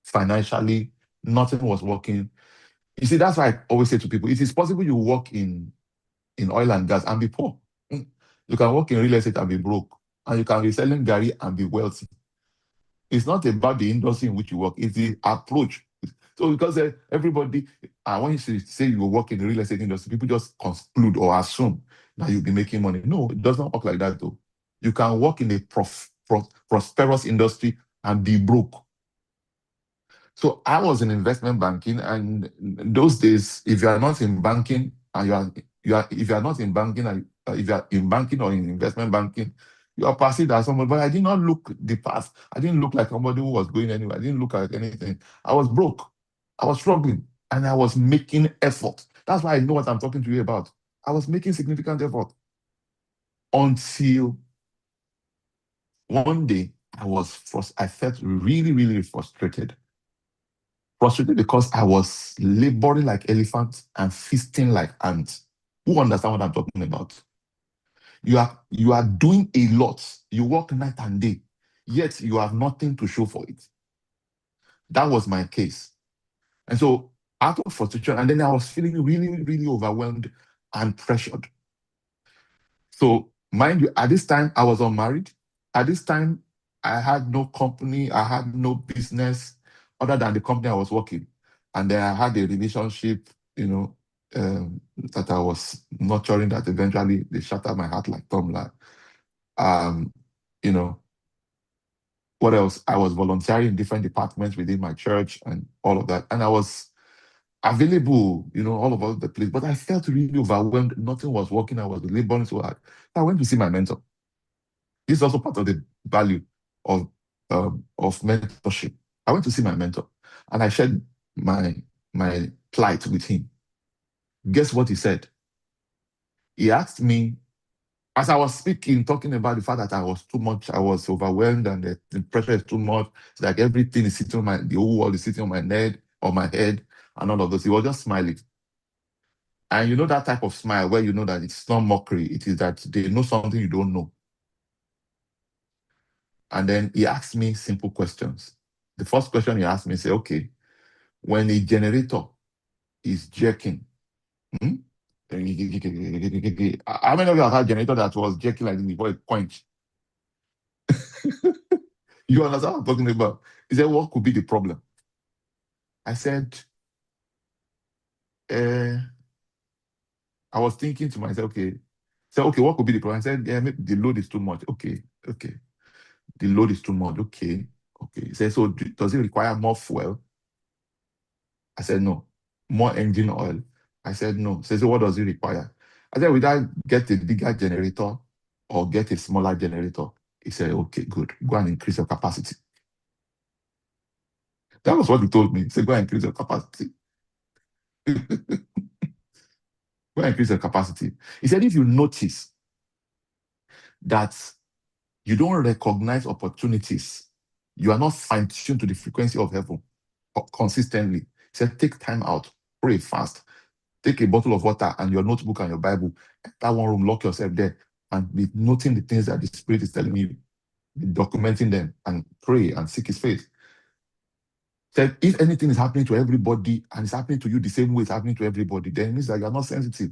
Financially, nothing was working. You see, that's why I always say to people, it is possible you work in oil and gas and be poor. You can work in real estate and be broke. And you can be selling Gary and be wealthy. It's not about the industry in which you work, it's the approach. So because everybody, when you say you work in the real estate industry, people just conclude or assume that you'll be making money. No, it does not work like that though. You can work in a prosperous industry and be broke. So I was in investment banking, and those days, if you are not in banking and if you are not in banking and if you are in banking or in investment banking, you are perceived as someone. But I did not look the past. I didn't look like somebody who was going anywhere. I didn't look like anything. I was broke. I was struggling, and I was making effort. That's why I know what I'm talking to you about. I was making significant effort until One day, I felt really, really frustrated. Frustrated because I was laboring like elephants and feasting like ants. Who understand what I'm talking about? You are doing a lot. You work night and day, yet you have nothing to show for it. That was my case. And so out of frustration, and then I was feeling really, really overwhelmed and pressured. So mind you, at this time I was unmarried. At this time, I had no company, I had no business other than the company I was working. And then I had a relationship, that I was nurturing that eventually they shattered my heart like Tom. Um, you know, what else? I was volunteering in different departments within my church and all of that. And I was available, all over the place. But I felt really overwhelmed. Nothing was working. I was laboring so hard. I went to see my mentor. This is also part of the value of mentorship. I went to see my mentor and I shared my plight with him. Guess what he said? He asked me, as I was speaking, talking about the fact that I was too much, I was overwhelmed and the pressure is too much. It's like everything is sitting on the whole world is sitting on my head, and all of those. He was just smiling. And you know that type of smile where you know that it's not mockery, it is that they know something you don't know. And then he asked me simple questions. The first question he asked me, say, okay, when a generator is jerking, hmm? How many of you have had a generator that was jerking like this before it quenched? You understand what I'm talking about? He said, what could be the problem? I said, I was thinking to myself, okay. So, okay, what could be the problem? I said, yeah, maybe the load is too much. Okay. The load is too much. Okay. He said, so does it require more fuel? I said, no. More engine oil? I said, no. He said, so what does it require? I said, would I get a bigger generator or get a smaller generator? He said, okay, good. Go and increase your capacity. That was what he told me. He said, go and increase your capacity. Go and increase your capacity. He said, if you notice that you don't recognize opportunities, you are not fine-tuned to the frequency of heaven consistently. He said, take time out, pray fast, take a bottle of water and your notebook and your Bible, enter one room, lock yourself there, and be noting the things that the Spirit is telling you, be documenting them, and pray and seek His face. Said, if anything is happening to everybody and it's happening to you the same way it's happening to everybody, then it means that you are not sensitive,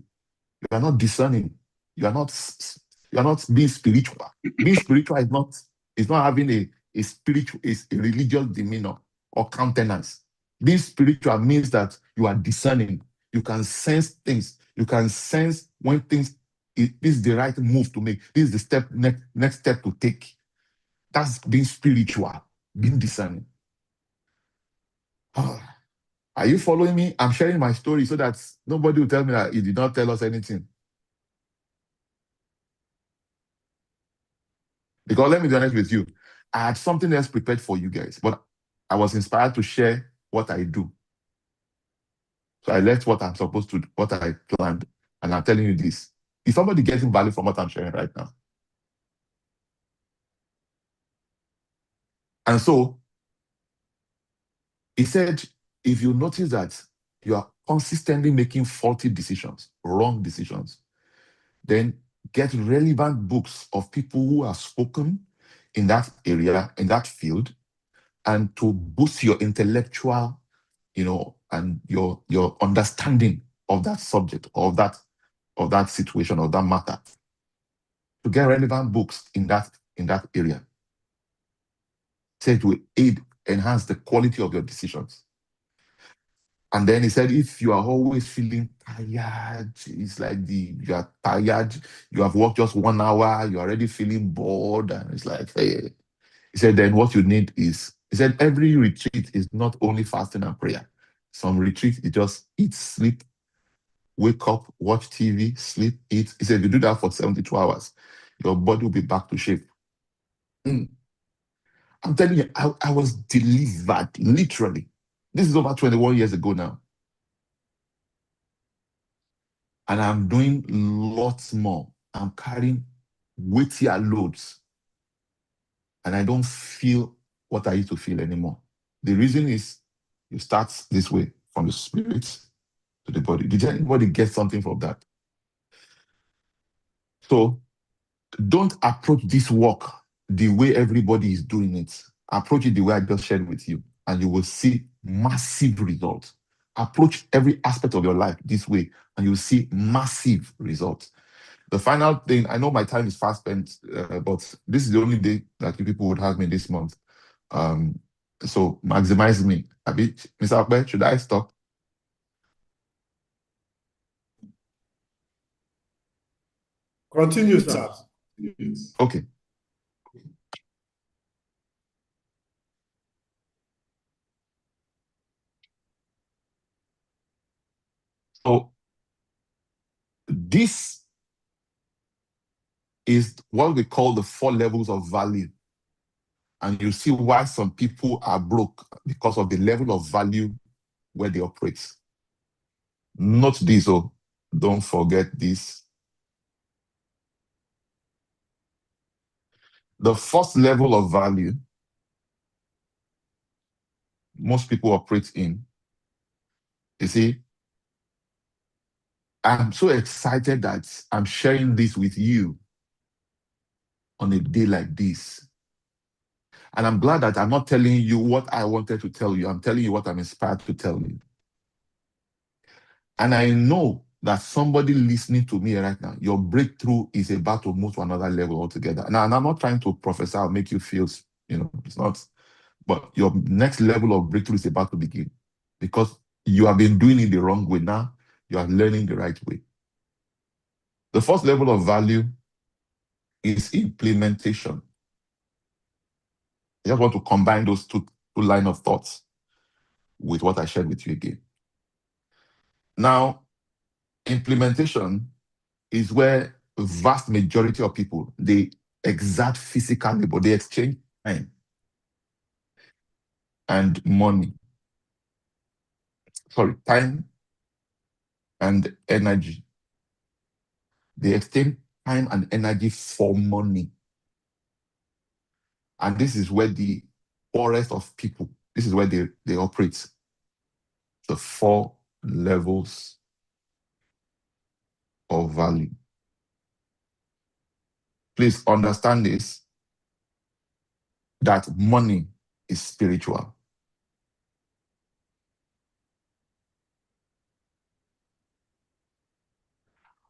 you are not discerning, you are not being spiritual. Being spiritual is not having a spiritual, is a religious demeanor or countenance. Being spiritual means that you are discerning. You can sense things. You can sense when things, this is the right move to make. This is the next step to take. That's being spiritual, being discerning. Are you following me? I'm sharing my story so that nobody will tell me that he did not tell us anything. Because let me be honest with you, I had something else prepared for you guys, but I was inspired to share what I do. So I left what I'm supposed to, what I planned, and I'm telling you this. Is somebody getting value from what I'm sharing right now? And so he said, if you notice that you are consistently making faulty decisions, wrong decisions, then get relevant books of people who have spoken in that area, in that field, and to boost your intellectual, and your understanding of that subject, of that situation, of that matter, to get relevant books in that area. So it will enhance the quality of your decisions. And then he said, if you are always feeling tired, it's like you are tired, you have worked just 1 hour, you're already feeling bored, and it's like, hey. He said, then what you need is, he said, every retreat is not only fasting and prayer. Some retreat is just eat, sleep, wake up, watch TV, sleep, eat. He said, if you do that for 72 hours, your body will be back to shape. I'm telling you, I was delivered, literally. This is over 21 years ago now. And I'm doing lots more. I'm carrying weightier loads. and I don't feel what I used to feel anymore. The reason is you start this way from the spirit to the body. Did anybody get something from that? So don't approach this work the way everybody is doing it. Approach it the way I just shared with you, and you will see massive results. Approach every aspect of your life this way, and you'll see massive results. The final thing, I know my time is fast spent, but this is the only day that you people would have me this month. So maximize me. Mr. Akbe, should I stop? Continue, sir. Okay. So this is what we call the 4 levels of value. And you see why some people are broke because of the level of value where they operate. Note this, oh, don't forget this. The first level of value most people operate in, you see, I'm so excited that I'm sharing this with you on a day like this. And I'm glad that I'm not telling you what I wanted to tell you. I'm telling you what I'm inspired to tell you. And I know that somebody listening to me right now, your breakthrough is about to move to another level altogether. Now, and I'm not trying to prophesy or make you feel, it's not, but your next level of breakthrough is about to begin because you have been doing it the wrong way. Now you are learning the right way. The first level of value is implementation. I just want to combine those two line of thoughts with what I shared with you again. Now, implementation is where the vast majority of people, they exert physical labor, they exchange time and money. Sorry, time and energy. They exchange time and energy for money. And this is where the poorest of people, this is where they operate. The 4 levels of value. Please understand this, that money is spiritual.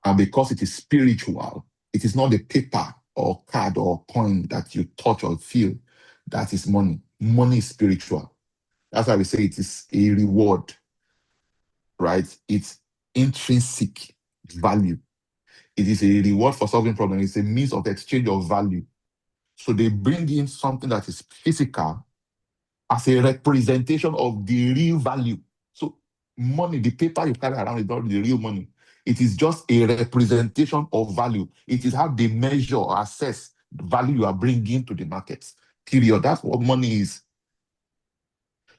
And because it is spiritual, it is not the paper or card or coin that you touch or feel that is money. Money is spiritual. That's why we say it is a reward, right? It's intrinsic value. It is a reward for solving problems. It's a means of exchange of value. So they bring in something that is physical as a representation of the real value. So money, the paper you carry around is not the real money. It is just a representation of value. It is how they measure or assess the value you are bringing to the markets. Period. That's what money is.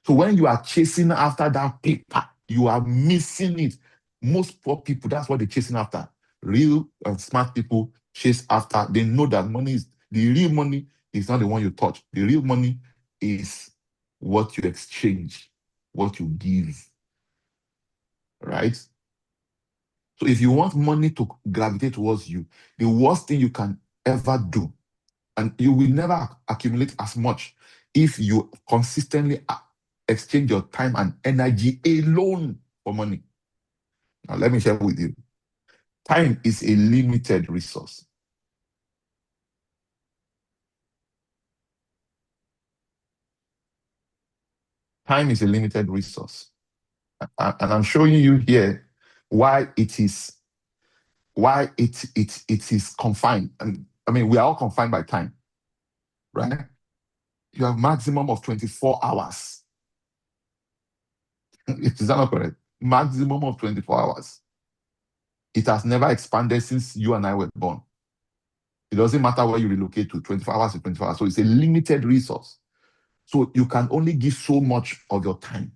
So when you are chasing after that paper, you are missing it. Most poor people, that's what they're chasing after. Real and smart people chase after. They know that money is the real money is not the one you touch. The real money is what you exchange, what you give. Right? So if you want money to gravitate towards you, the worst thing you can ever do, and you will never accumulate as much if you consistently exchange your time and energy alone for money. Now, let me share with you. Time is a limited resource. Time is a limited resource. And I'm showing you here why it is confined. And I mean, we are all confined by time, right? You have maximum of 24 hours. Is that not correct? Maximum of 24 hours. It has never expanded since you and I were born. It doesn't matter where you relocate to, 24 hours to 24 hours. So it's a limited resource. So you can only give so much of your time.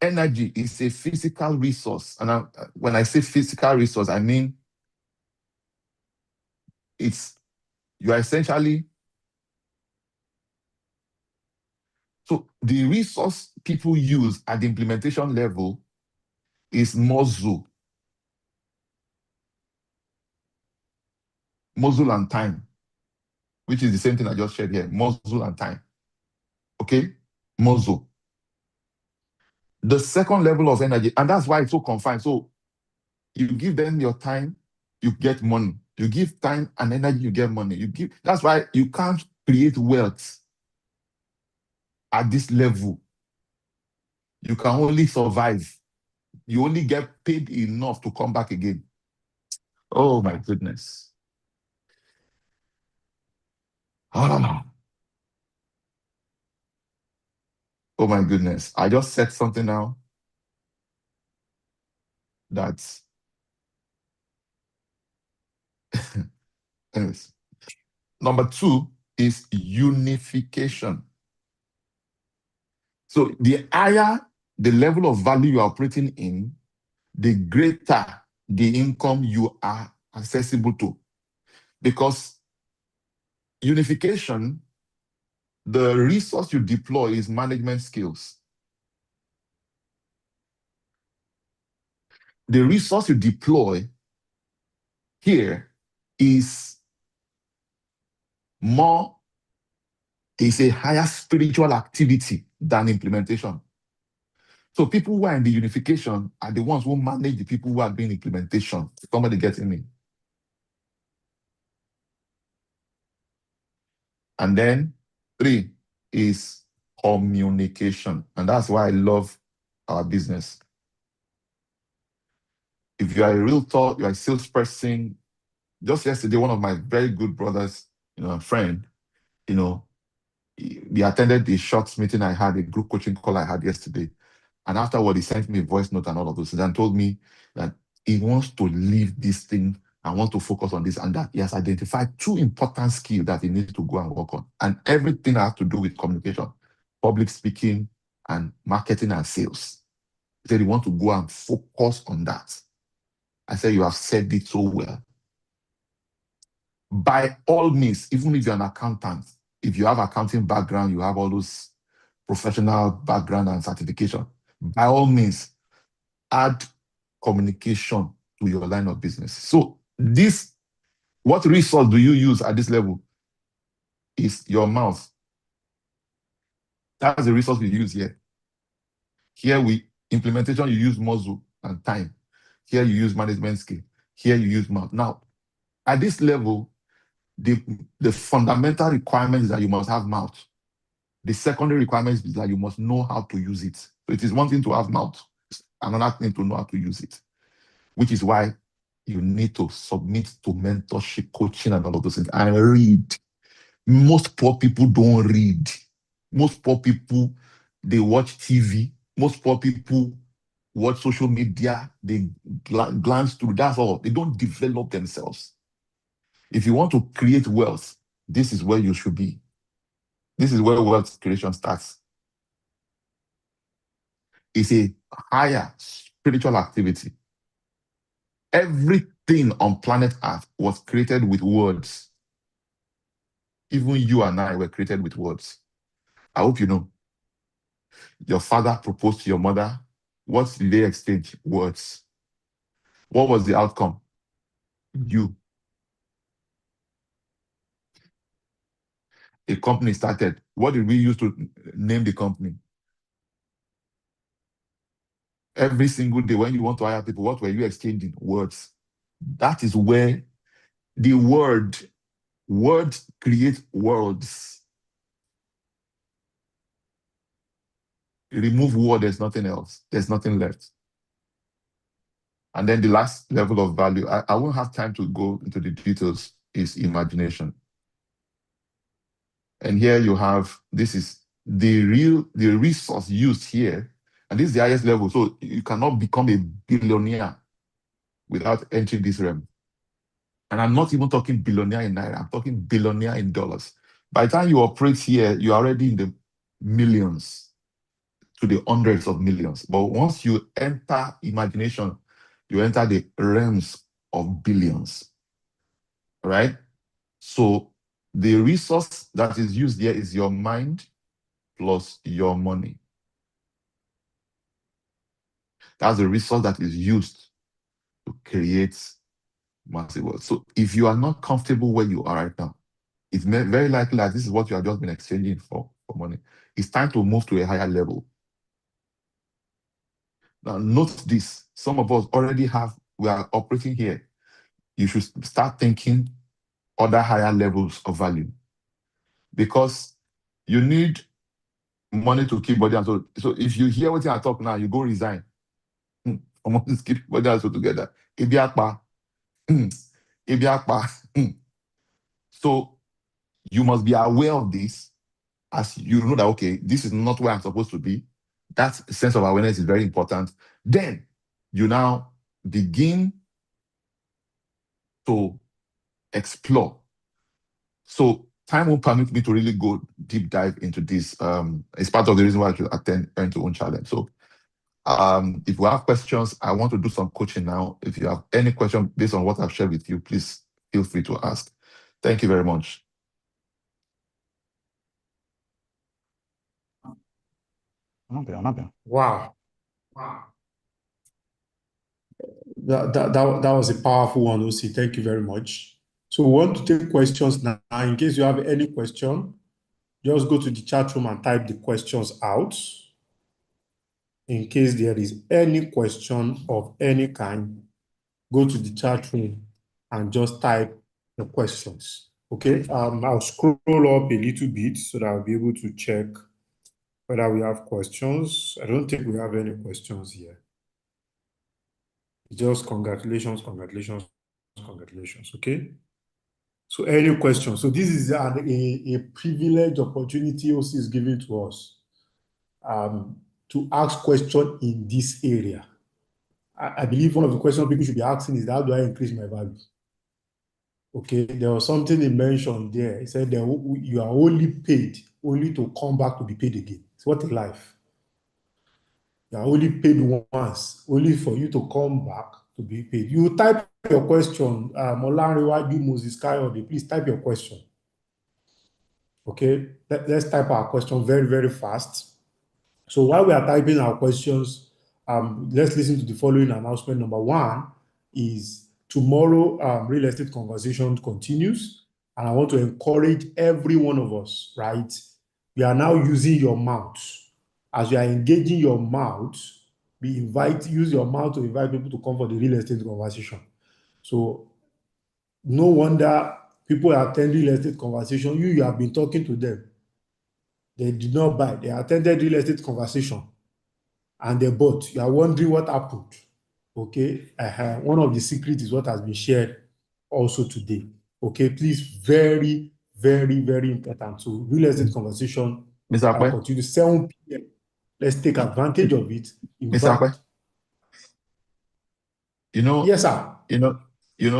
Energy is a physical resource. And when I say physical resource, I mean you are essentially So the resource people use at the implementation level is muzzle and time, which is the same thing I just shared here, muzzle and time. Okay? Muzzle. The second level of energy, and that's why it's so confined. So you give them your time, you get money. You give time and energy, you get money. That's why you can't create wealth at this level. You can only survive. You only get paid enough to come back again. Oh my goodness. Ah. Oh my goodness. I just said something now that's anyways. Number 2 is unification. So the higher the level of value you are operating in, the greater the income you are accessible to. Because unification, the resource you deploy is management skills. The resource you deploy here is a higher spiritual activity than implementation. So people who are in the unification are the ones who manage the people who are doing implementation. Somebody getting me? And then 3 is communication. And that's why I love our business. If you are a realtor, you are a salesperson. Just yesterday, one of my very good brothers, a friend, he attended the short meeting I had, a group coaching call I had yesterday. And afterward, he sent me a voice note and all of those things and told me that he wants to leave this thing and want to focus on this, and that he has identified 2 important skills that he needs to go and work on. And everything has to do with communication, public speaking, and marketing and sales. He said he wants to go and focus on that. I said, you have said it so well. By all means, even if you're an accountant, if you have accounting background, you have all those professional background and certification, by all means, add communication to your line of business. So what resource do you use at this level? Is your mouth. That's the resource we use here. Here implementation, you use muzzle and time. Here you use management skill. Here you use mouth. Now, at this level, the fundamental requirement is that you must have mouth. The secondary requirement is that you must know how to use it. So it is one thing to have mouth, another thing to know how to use it, which is why you need to submit to mentorship, coaching, and all of those things, and read. Most poor people don't read. Most poor people, they watch TV. Most poor people watch social media. They glance through. That's all. They don't develop themselves. If you want to create wealth, this is where you should be. This is where wealth creation starts. It's a higher spiritual activity. Everything on planet Earth was created with words. Even you and I were created with words. I hope you know. Your father proposed to your mother. What did they exchange? Words. What was the outcome? You. A company started. What did we use to name the company? Every single day when you want to hire people, what were you exchanging? Words. That is where the words create worlds. Remove word, there's nothing else. There's nothing left. And then the last level of value, I won't have time to go into the details, is imagination. And here you have, this is the resource used here, and this is the highest level. So you cannot become a billionaire without entering this realm. And I'm not even talking billionaire in Naira, I'm talking billionaire in dollars. By the time you operate here, you're already in the millions to the hundreds of millions. But once you enter imagination, you enter the realms of billions, right? So the resource that is used here is your mind, plus your money. That's the resource that is used to create massive wealth. So if you are not comfortable where you are right now, it's very likely that this is what you have just been exchanging for money. It's time to move to a higher level. Now, note this. Some of us already we are operating here. You should start thinking other higher levels of value, because you need money to keep body and soul. So if you hear what I talk now, you go resign. Someone is keep body and soul together. Ibiakpa. Ibiakpa. So you must be aware of this, as you know that, okay, this is not where I'm supposed to be. That sense of awareness is very important. Then you now begin to explore. So time won't permit me to really go deep dive into this. It's part of the reason why I should attend Earn to Own Challenge. So if you have questions, I want to do some coaching now. If you have any question based on what I've shared with you, please feel free to ask. Thank you very much. Wow. That was a powerful one, OC. Thank you very much. So we want to take questions now. In case you have any question, just go to the chat room and type the questions out. In case there is any question of any kind, go to the chat room and just type the questions. Okay, I'll scroll up a little bit so that I'll be able to check whether we have questions. I don't think we have any questions here. Just congratulations, congratulations, congratulations. Okay. So any questions? So this is a privileged opportunity OC is giving to us to ask questions in this area. I believe one of the questions people should be asking is, how do I increase my value? Okay, there was something he mentioned there. He said that you are only paid only to come back to be paid again. So what a life. You are only paid once, only for you to come back to be paid. You type your question, Olanrewaju Moses Kayode, please type your question. Okay, let's type our question very, very fast. So while we are typing our questions, let's listen to the following announcement. Number one is tomorrow, real estate conversation continues. And I want to encourage every one of us, right? We are now using your mouth. As you are engaging your mouth, use your mouth to invite people to come for the real estate conversation. So no wonder people are attending real estate conversation. You have been talking to them. They did not buy. They attended real estate conversation and they bought. You are wondering what happened. Okay. One of the secrets is what has been shared also today. Okay. Please, very, very, very important. So real estate conversation Mr. Akwe, continue 7 p.m. Let's take advantage of it. Mr. Akwe, Yes, sir.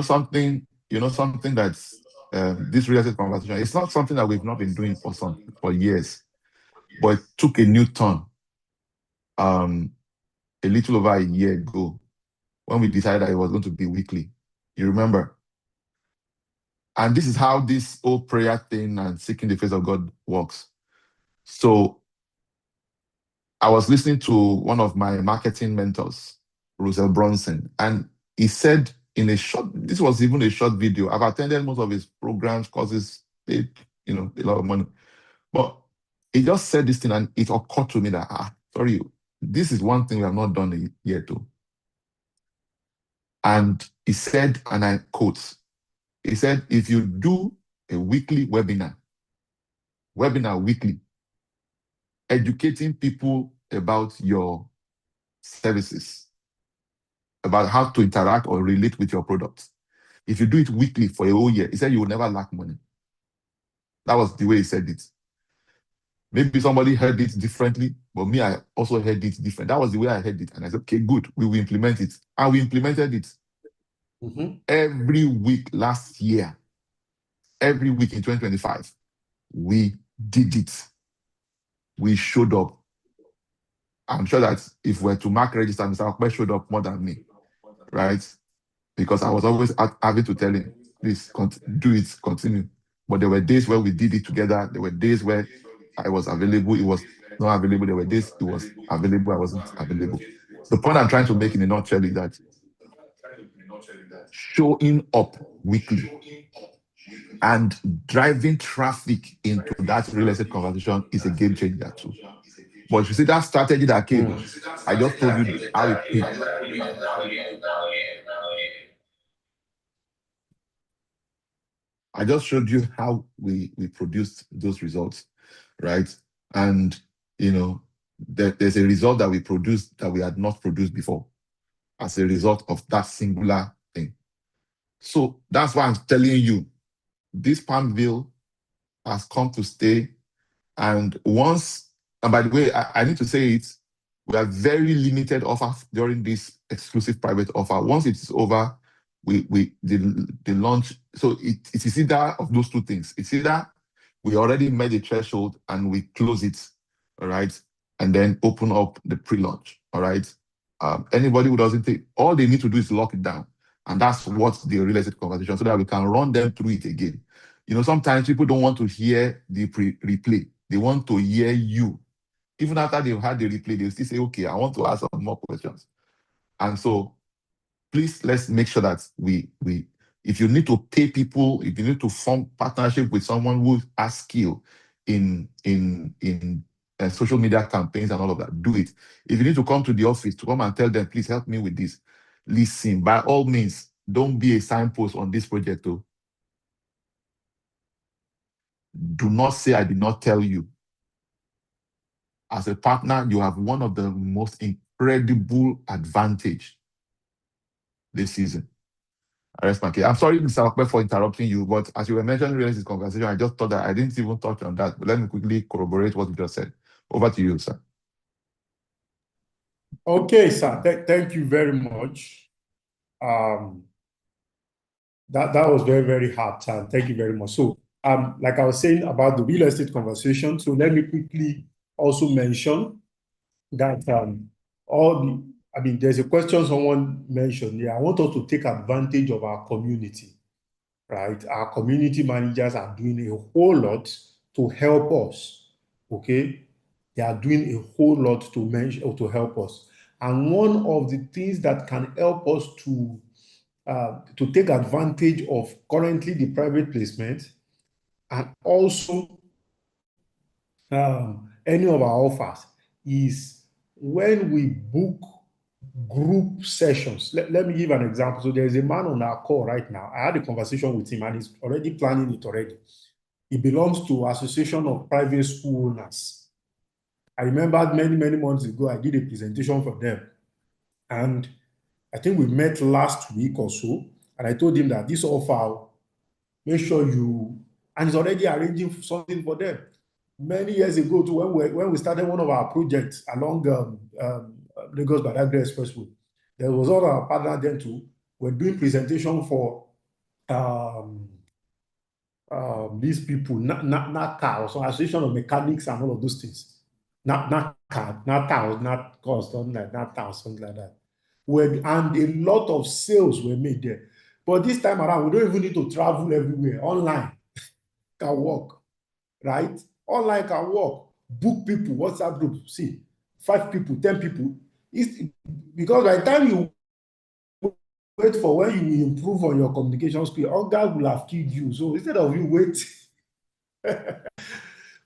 something that's this real estate conversation. It's not something that we've not been doing for years, but it took a new turn a little over a year ago when we decided that it was going to be weekly. You remember? And this is how this whole prayer thing and seeking the face of God works. So I was listening to one of my marketing mentors, Russell Brunson, and he said this was even a short video. I've attended most of his programs, courses, paid, a lot of money. But he just said this thing and it occurred to me that, sorry, this is one thing we have not done yet too. And he said, and I quote, he said, if you do a weekly webinar weekly, educating people about your services, about how to interact or relate with your products. If you do it weekly for a whole year, he said you will never lack money. That was the way he said it. Maybe somebody heard it differently, but me, I also heard it different. That was the way I heard it. And I said, okay, good, we will implement it. And we implemented it. Every week last year, every week in 2025, we did it. We showed up. I'm sure that if we're to mark register, Mr. Akpe showed up more than me, right? Because I was always having to tell him, please do it, continue. But there were days where we did it together. There were days where I was available, it was not available. There were days it was available, I wasn't available. The point I'm trying to make in a nutshell is that showing up weekly and driving traffic into that real estate conversation is a game changer too. But you see that strategy that came, I just told you how it came. I just showed you how we produced those results, right? And there's a result that we produced that we had not produced before as a result of that singular thing. So that's why I'm telling you, this Palmville has come to stay. And by the way, I need to say it, we have very limited offers during this exclusive private offer. Once it's over, the launch. So it is either of those two things. It's either we already made a threshold and we close it, all right, and then open up the pre-launch, all right. Anybody who doesn't take, all they need to do is lock it down, and that's what the real estate conversation, so that we can run them through it again. Sometimes people don't want to hear the replay; they want to hear you. Even after they've had the replay, they'll still say, "Okay, I want to ask some more questions." And so, please, let's make sure that we if you need to pay people, if you need to form partnership with someone who has skill in social media campaigns and all of that, do it. If you need to come to the office to come and tell them, please help me with this, listen, by all means, don't be a signpost on this project though. Do not say I did not tell you. As a partner, you have one of the most incredible advantage this season. I'm sorry, Mr. Okpe, for interrupting you, but as you were mentioning real estate conversation, I just thought that I didn't even touch on that. But let me quickly corroborate what you just said. Over to you, sir. Okay, sir. Thank you very much. That was very, very hard, sir. Thank you very much. So, like I was saying about the real estate conversation, so let me quickly also mention that there's a question someone mentioned. Yeah, I want us to take advantage of our community, right? Our community managers are doing a whole lot to help us, okay? They are doing a whole lot to help us. And one of the things that can help us to take advantage of currently the private placement and also any of our offers is when we book group sessions. Let me give an example. So there's a man on our call right now. I had a conversation with him and he's already planning it already. He belongs to Association of Private School Owners. I remember many, many months ago, I did a presentation for them. And I think we met last week or so. And I told him that this offer, make sure you, and he's already arranging something for them. Many years ago, too, when we started one of our projects along Lagos Badagry Expressway, there was all our partner then too. We're doing presentation for these people, NACA, or some association of mechanics and all of those things. Not cows, not cost, something like that, something like that. And a lot of sales were made there. But this time around, we don't even need to travel everywhere. Online can work, right? Online can work. Book people, WhatsApp group. See, 5 people, 10 people. Because by the time you wait for when you improve on your communication skill, hunger will have killed you. So instead of you wait,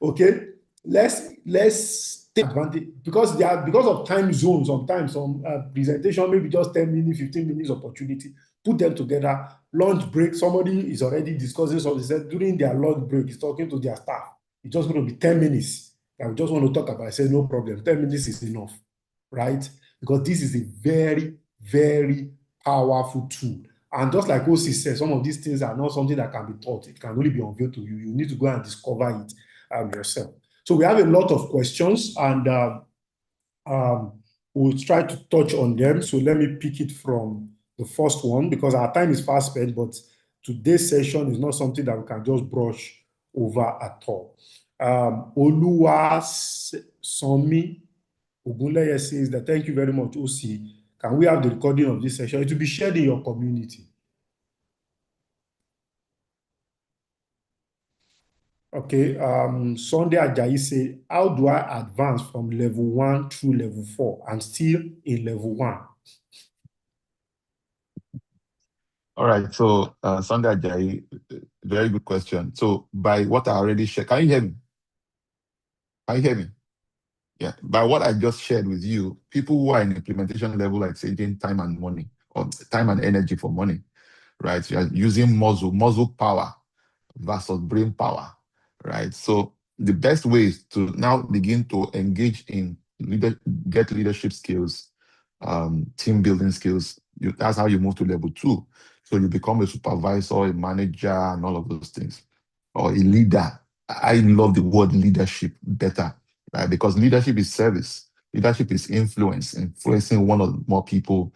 okay, let's take advantage because of time zone. Sometimes some presentation maybe just 10 minutes, 15 minutes opportunity. Put them together. Lunch break. Somebody is already discussing something. Said during their lunch break, he's talking to their staff. It's just going to be 10 minutes. I just want to talk about. I said no problem. 10 minutes is enough, right? Because this is a very, very powerful tool. And just like OC said, some of these things are not something that can be taught. It can only be unveiled to you. You need to go and discover it yourself. So we have a lot of questions and we'll try to touch on them. So let me pick it from the first one because our time is fast spent, but today's session is not something that we can just brush over at all. Oluwa Somi Ogunleye says that thank you very much, OC. Can we have the recording of this session? It will be shared in your community. Okay, Sunday Ajayi say, how do I advance from level 1 through level 4? I'm still in level 1. All right. So, Sunday Ajayi, very good question. So, by what I already shared, can you hear me? Can you hear me? Yeah. By what I just shared with you, people who are in implementation level are saving time and money, or time and energy for money, right? You are using muscle power versus brain power, right? So the best way is to now begin to engage in get leadership skills, team building skills. That's how you move to level 2. So you become a supervisor, a manager, and all of those things, or a leader. I love the word leadership better, right? Because leadership is service. Leadership is influence, influencing one or more people,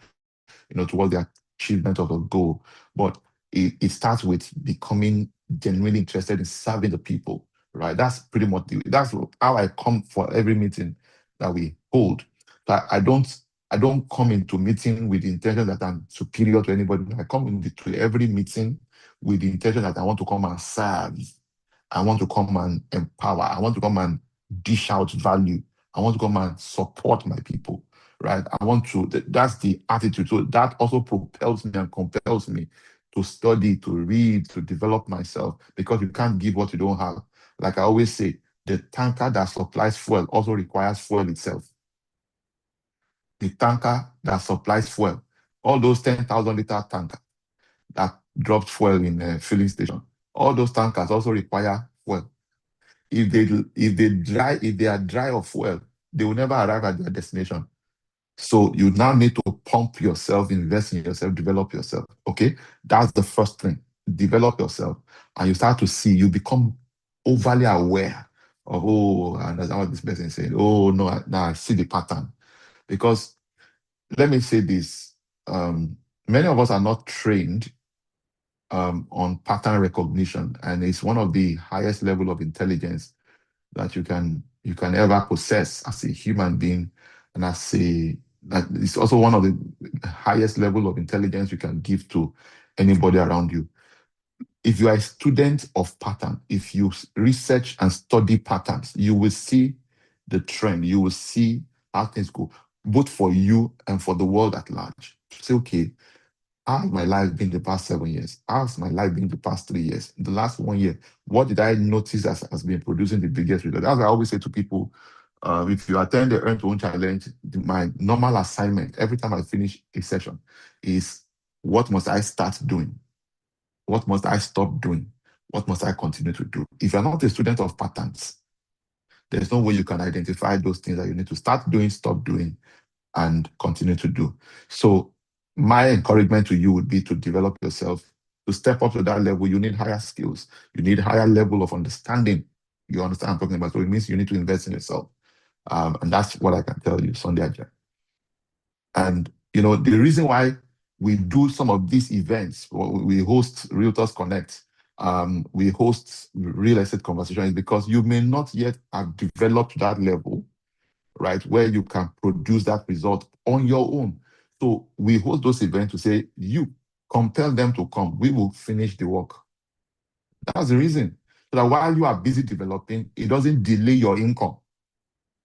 towards the achievement of a goal. But it starts with becoming genuinely interested in serving the people, right? That's pretty much that's how I come for every meeting that we hold. So I don't come into meeting with the intention that I'm superior to anybody. I come into every meeting with the intention that I want to come and serve. I want to come and empower. I want to come and dish out value. I want to come and support my people, right? I want to, that's the attitude. So that also propels me and compels me to study, to read, to develop myself, because you can't give what you don't have. Like I always say, the tanker that supplies fuel also requires fuel itself. The tanker that supplies fuel, all those 10,000 liter tanker that dropped fuel in a filling station, all those tankers also require fuel. If they are dry of fuel, they will never arrive at their destination. So you now need to pump yourself, invest in yourself, develop yourself. Okay, that's the first thing. Develop yourself, and you start to see. You become overly aware of, oh, and that's what this person is saying. Oh no, now I see the pattern. Because let me say this: many of us are not trained on pattern recognition, and it's one of the highest level of intelligence that you can ever possess as a human being, and that is also one of the highest level of intelligence you can give to anybody around you. If you are a student of pattern, if you research and study patterns, you will see the trend. You will see how things go, both for you and for the world at large. Say, okay, how has my life been the past 7 years? How has my life been the past 3 years? The last 1 year, what did I notice has been producing the biggest result? As I always say to people, if you attend the Earn to Own Challenge, my normal assignment every time I finish a session is, what must I start doing? What must I stop doing? What must I continue to do? If you're not a student of patterns, there's no way you can identify those things that you need to start doing, stop doing, and continue to do. So my encouragement to you would be to develop yourself. To step up to that level, you need higher skills. You need higher level of understanding. You understand what I'm talking about? So it means you need to invest in yourself. And that's what I can tell you, Sunday Ajay. And, the reason why we do some of these events, we host Realtors Connect, we host real estate conversation, is because you may not yet have developed that level, right, where you can produce that result on your own. So we host those events to say, you compel them to come. We will finish the work. That's the reason. So that while you are busy developing, it doesn't delay your income.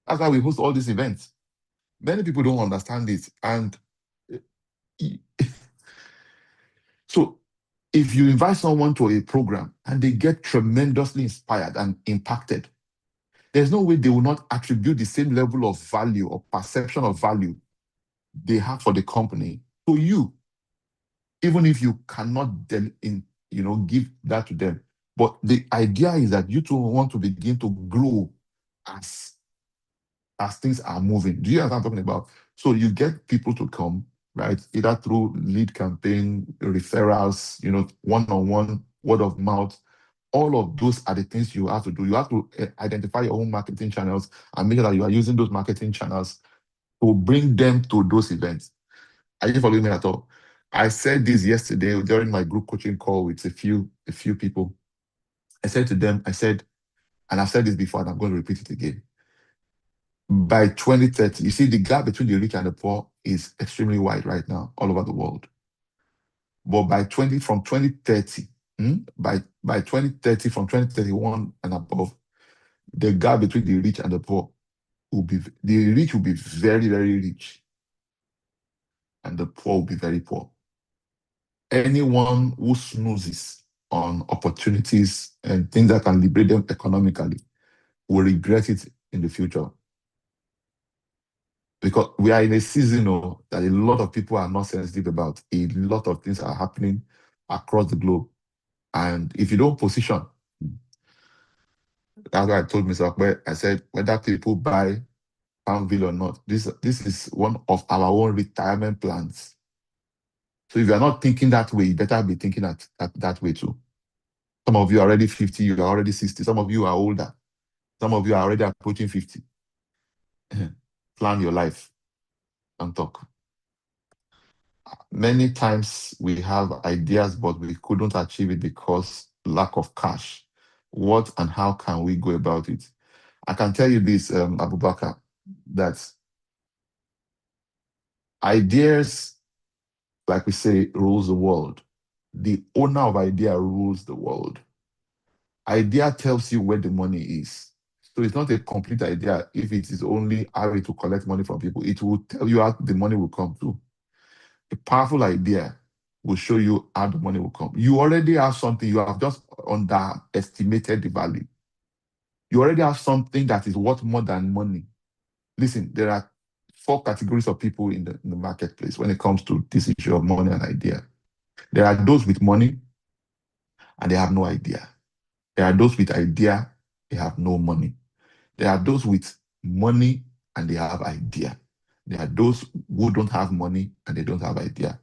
That's why we host all these events. Many people don't understand this. And so if you invite someone to a program and they get tremendously inspired and impacted, there's no way they will not attribute the same level of value or perception of value they have for the company to you, even if you cannot give that to them. But the idea is that you two want to begin to grow as things are moving. Do you understand what I'm talking about? So you get people to come, right? Either through lead campaign, referrals, one-on-one, word of mouth. All of those are the things you have to do. You have to identify your own marketing channels and make sure that you are using those marketing channels to bring them to those events. Are you following me at all? I said this yesterday during my group coaching call with a few people. I said to them, and I've said this before, and I'm going to repeat it again. By 2030, you see the gap between the rich and the poor is extremely wide right now all over the world. But from 2030, By 2030, from 2031 and above, the gap between the rich and the poor will be, the rich will be very, very rich, and the poor will be very poor. Anyone who snoozes on opportunities and things that can liberate them economically will regret it in the future. Because we are in a season that a lot of people are not sensitive about. A lot of things are happening across the globe. And if you don't position, that's why I told Mr. Akbe, I said, whether people buy Palmville or not, this is one of our own retirement plans. So if you're not thinking that way, you better be thinking that way too. Some of you are already 50, you are already 60. Some of you are older. Some of you are already approaching 50. Plan your life and talk. Many times we have ideas, but we couldn't achieve it because lack of cash. What and how can we go about it? I can tell you this, Abubakar, that ideas, like we say, rules the world. The owner of idea rules the world. Idea tells you where the money is. So it's not a complete idea if it is only a way to collect money from people. It will tell you how the money will come to. A powerful idea will show you how the money will come. You already have something, you have just underestimated the value. You already have something that is worth more than money. Listen, there are 4 categories of people in the marketplace when it comes to this issue of money and idea. There are those with money and they have no idea. There are those with idea, they have no money. There are those with money and they have idea. There are those who don't have money and they don't have idea.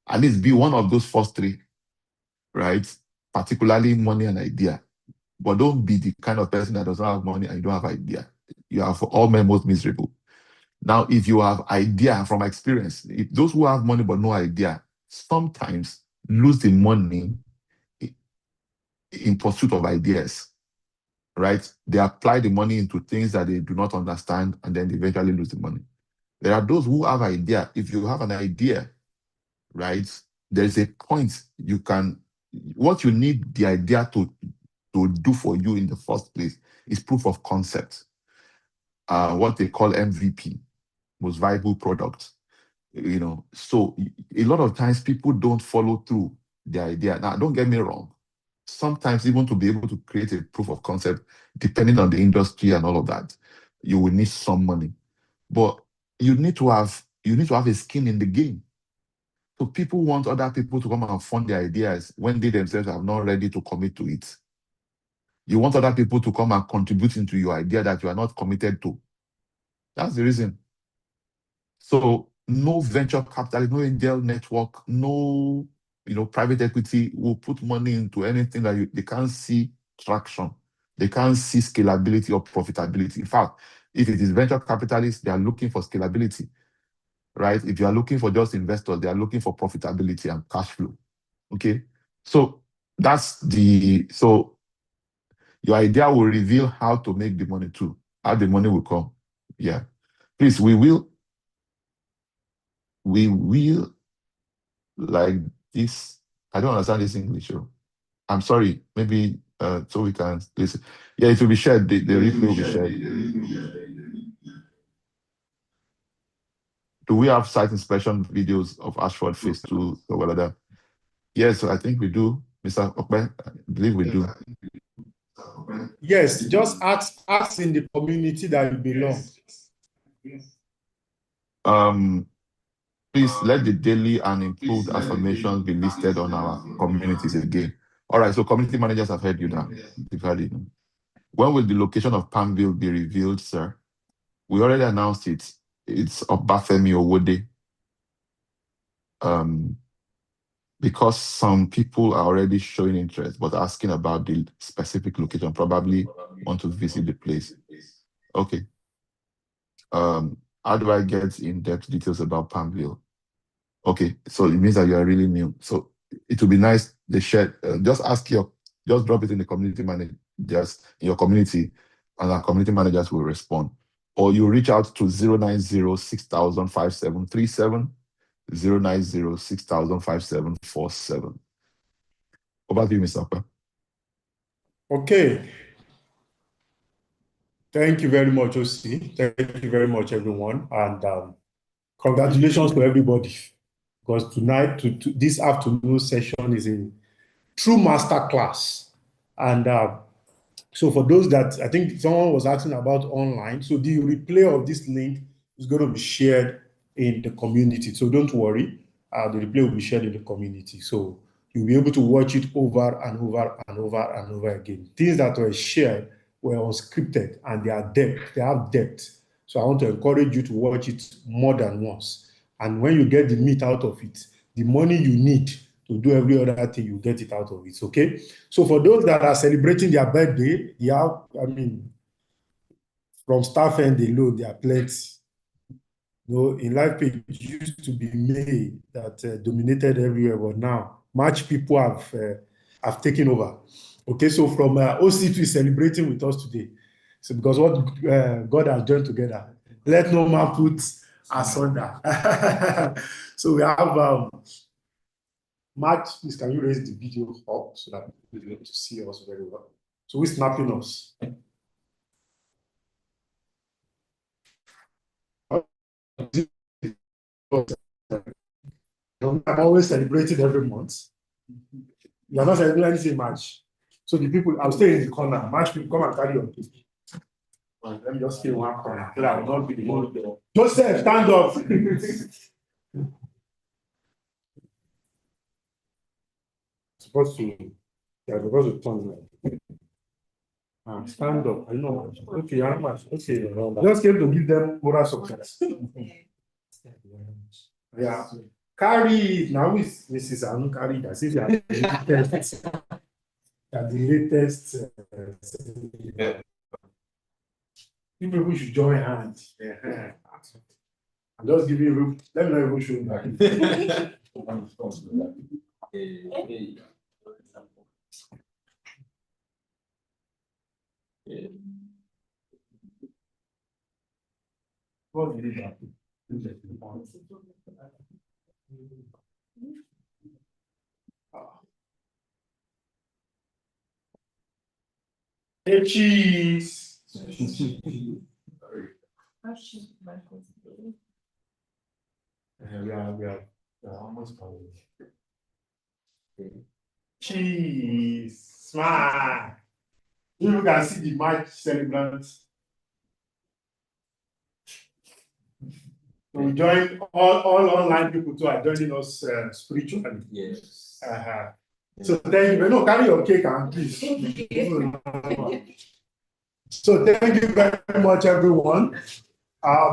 At least be one of those first 3, right? Particularly money and idea. But don't be the kind of person that doesn't have money and you don't have idea. You are for all men most miserable. Now, if you have idea from experience, if those who have money but no idea, sometimes lose the money in pursuit of ideas, right? They apply the money into things that they do not understand and then they eventually lose the money. There are those who have idea. If you have an idea, right, there's a point you can, what you need the idea to do for you in the first place is proof of concept. What they call MVP, most viable product. So a lot of times people don't follow through the idea. Now, don't get me wrong. Sometimes even to be able to create a proof of concept, depending on the industry and all of that, you will need some money. But you need to have a skin in the game. So people want other people to come and fund their ideas when they themselves are not ready to commit to it. You want other people to come and contribute into your idea that you are not committed to. That's the reason. So no venture capitalist, no angel network, no private equity will put money into anything that they can't see traction. They can't see scalability or profitability. In fact, if it is venture capitalists, they are looking for scalability, right? If you are looking for just investors, they are looking for profitability and cash flow. Okay, so so your idea will reveal how to make the money too, how the money will come. Yeah, please, we will like this. I don't understand this English. I'm sorry. Maybe so we can listen. Yeah, it will be shared. The replay will be shared. Do we have site inspection videos of Ashford Phase 2 or whatever? Yes, I think we do. Mr. Okpe, I believe we do. Yes, just ask in the community that you belong. Please let the daily and improved affirmations be listed on our communities again. All right, so community managers have heard you now. They've heard it. When will the location of Palmville be revealed, sir? We already announced it. It's Obafemi Owode. Because some people are already showing interest, but asking about the specific location, probably want to visit the place. Okay. How do I get in-depth details about Palmville? Okay, so it means that you are really new. So it would be nice they share. Just drop it in the community managers in your community, and our community managers will respond. Or you reach out to 09060005737, 09060005747. Over to you, Mr. Okpa. Okay. Thank you very much, OC. Thank you very much, everyone. And congratulations to everybody. Because tonight, this afternoon session is a true master class. And so for those that, I think someone was asking about online. So the replay of this link is going to be shared in the community. So don't worry, the replay will be shared in the community. So you'll be able to watch it over and over and over and over again. Things that were shared were unscripted and they are depth, they have depth. So I want to encourage you to watch it more than once. And when you get the meat out of it, the money you need to do every other thing, you get it out of it, okay? So for those that are celebrating their birthday, from staff end alone, there are plenty. In Lifepage, it used to be May that dominated everywhere, but now March people have taken over. Okay, so from OC2 is celebrating with us today. So because what God has joined together, let no man put asunder. So we have March, please can you raise the video up so that people will be able to see us very well. So we're snapping us. I'm always celebrating every month. You are not celebrating anything in March. So the people, I'll stay in the corner. March people come and carry your cake. Let me just stay in one corner. I will not be the one there. Joseph, stand up. Supposed to, yeah, because of tongue. Stand up. I know. Okay, I'm okay. Just came to give them moral support. Yeah. Carry now is Mrs. Anu carry that. See, the latest. People should join hands. I'm just giving you. Let me not even show you that. What did it Hey, cheese. We are almost coming. Cheese. Smile. You can see the March celebrants. So we join all online people too are joining us spiritually. Yes. So thank you. No, carry your cake and please. So thank you very much, everyone.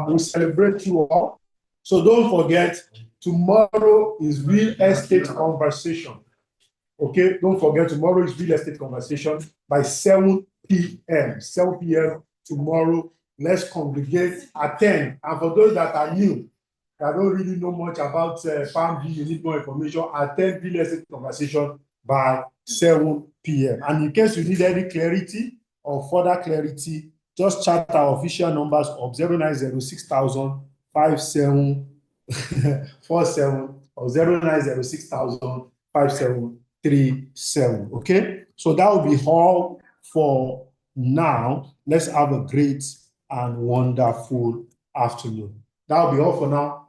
We celebrate you all. So don't forget, tomorrow is real estate conversation. Okay, don't forget, tomorrow is real estate conversation by 7 p.m. 7 p.m. tomorrow. Let's congregate at 10. And for those that are new, that don't really know much about Farm you need more information, attend real estate conversation by 7 p.m. And in case you need any clarity or further clarity, just chat our official numbers of 0906000 5747 or 0906000 5737. Okay, so that will be all for now. Let's have a great and wonderful afternoon. That will be all for now.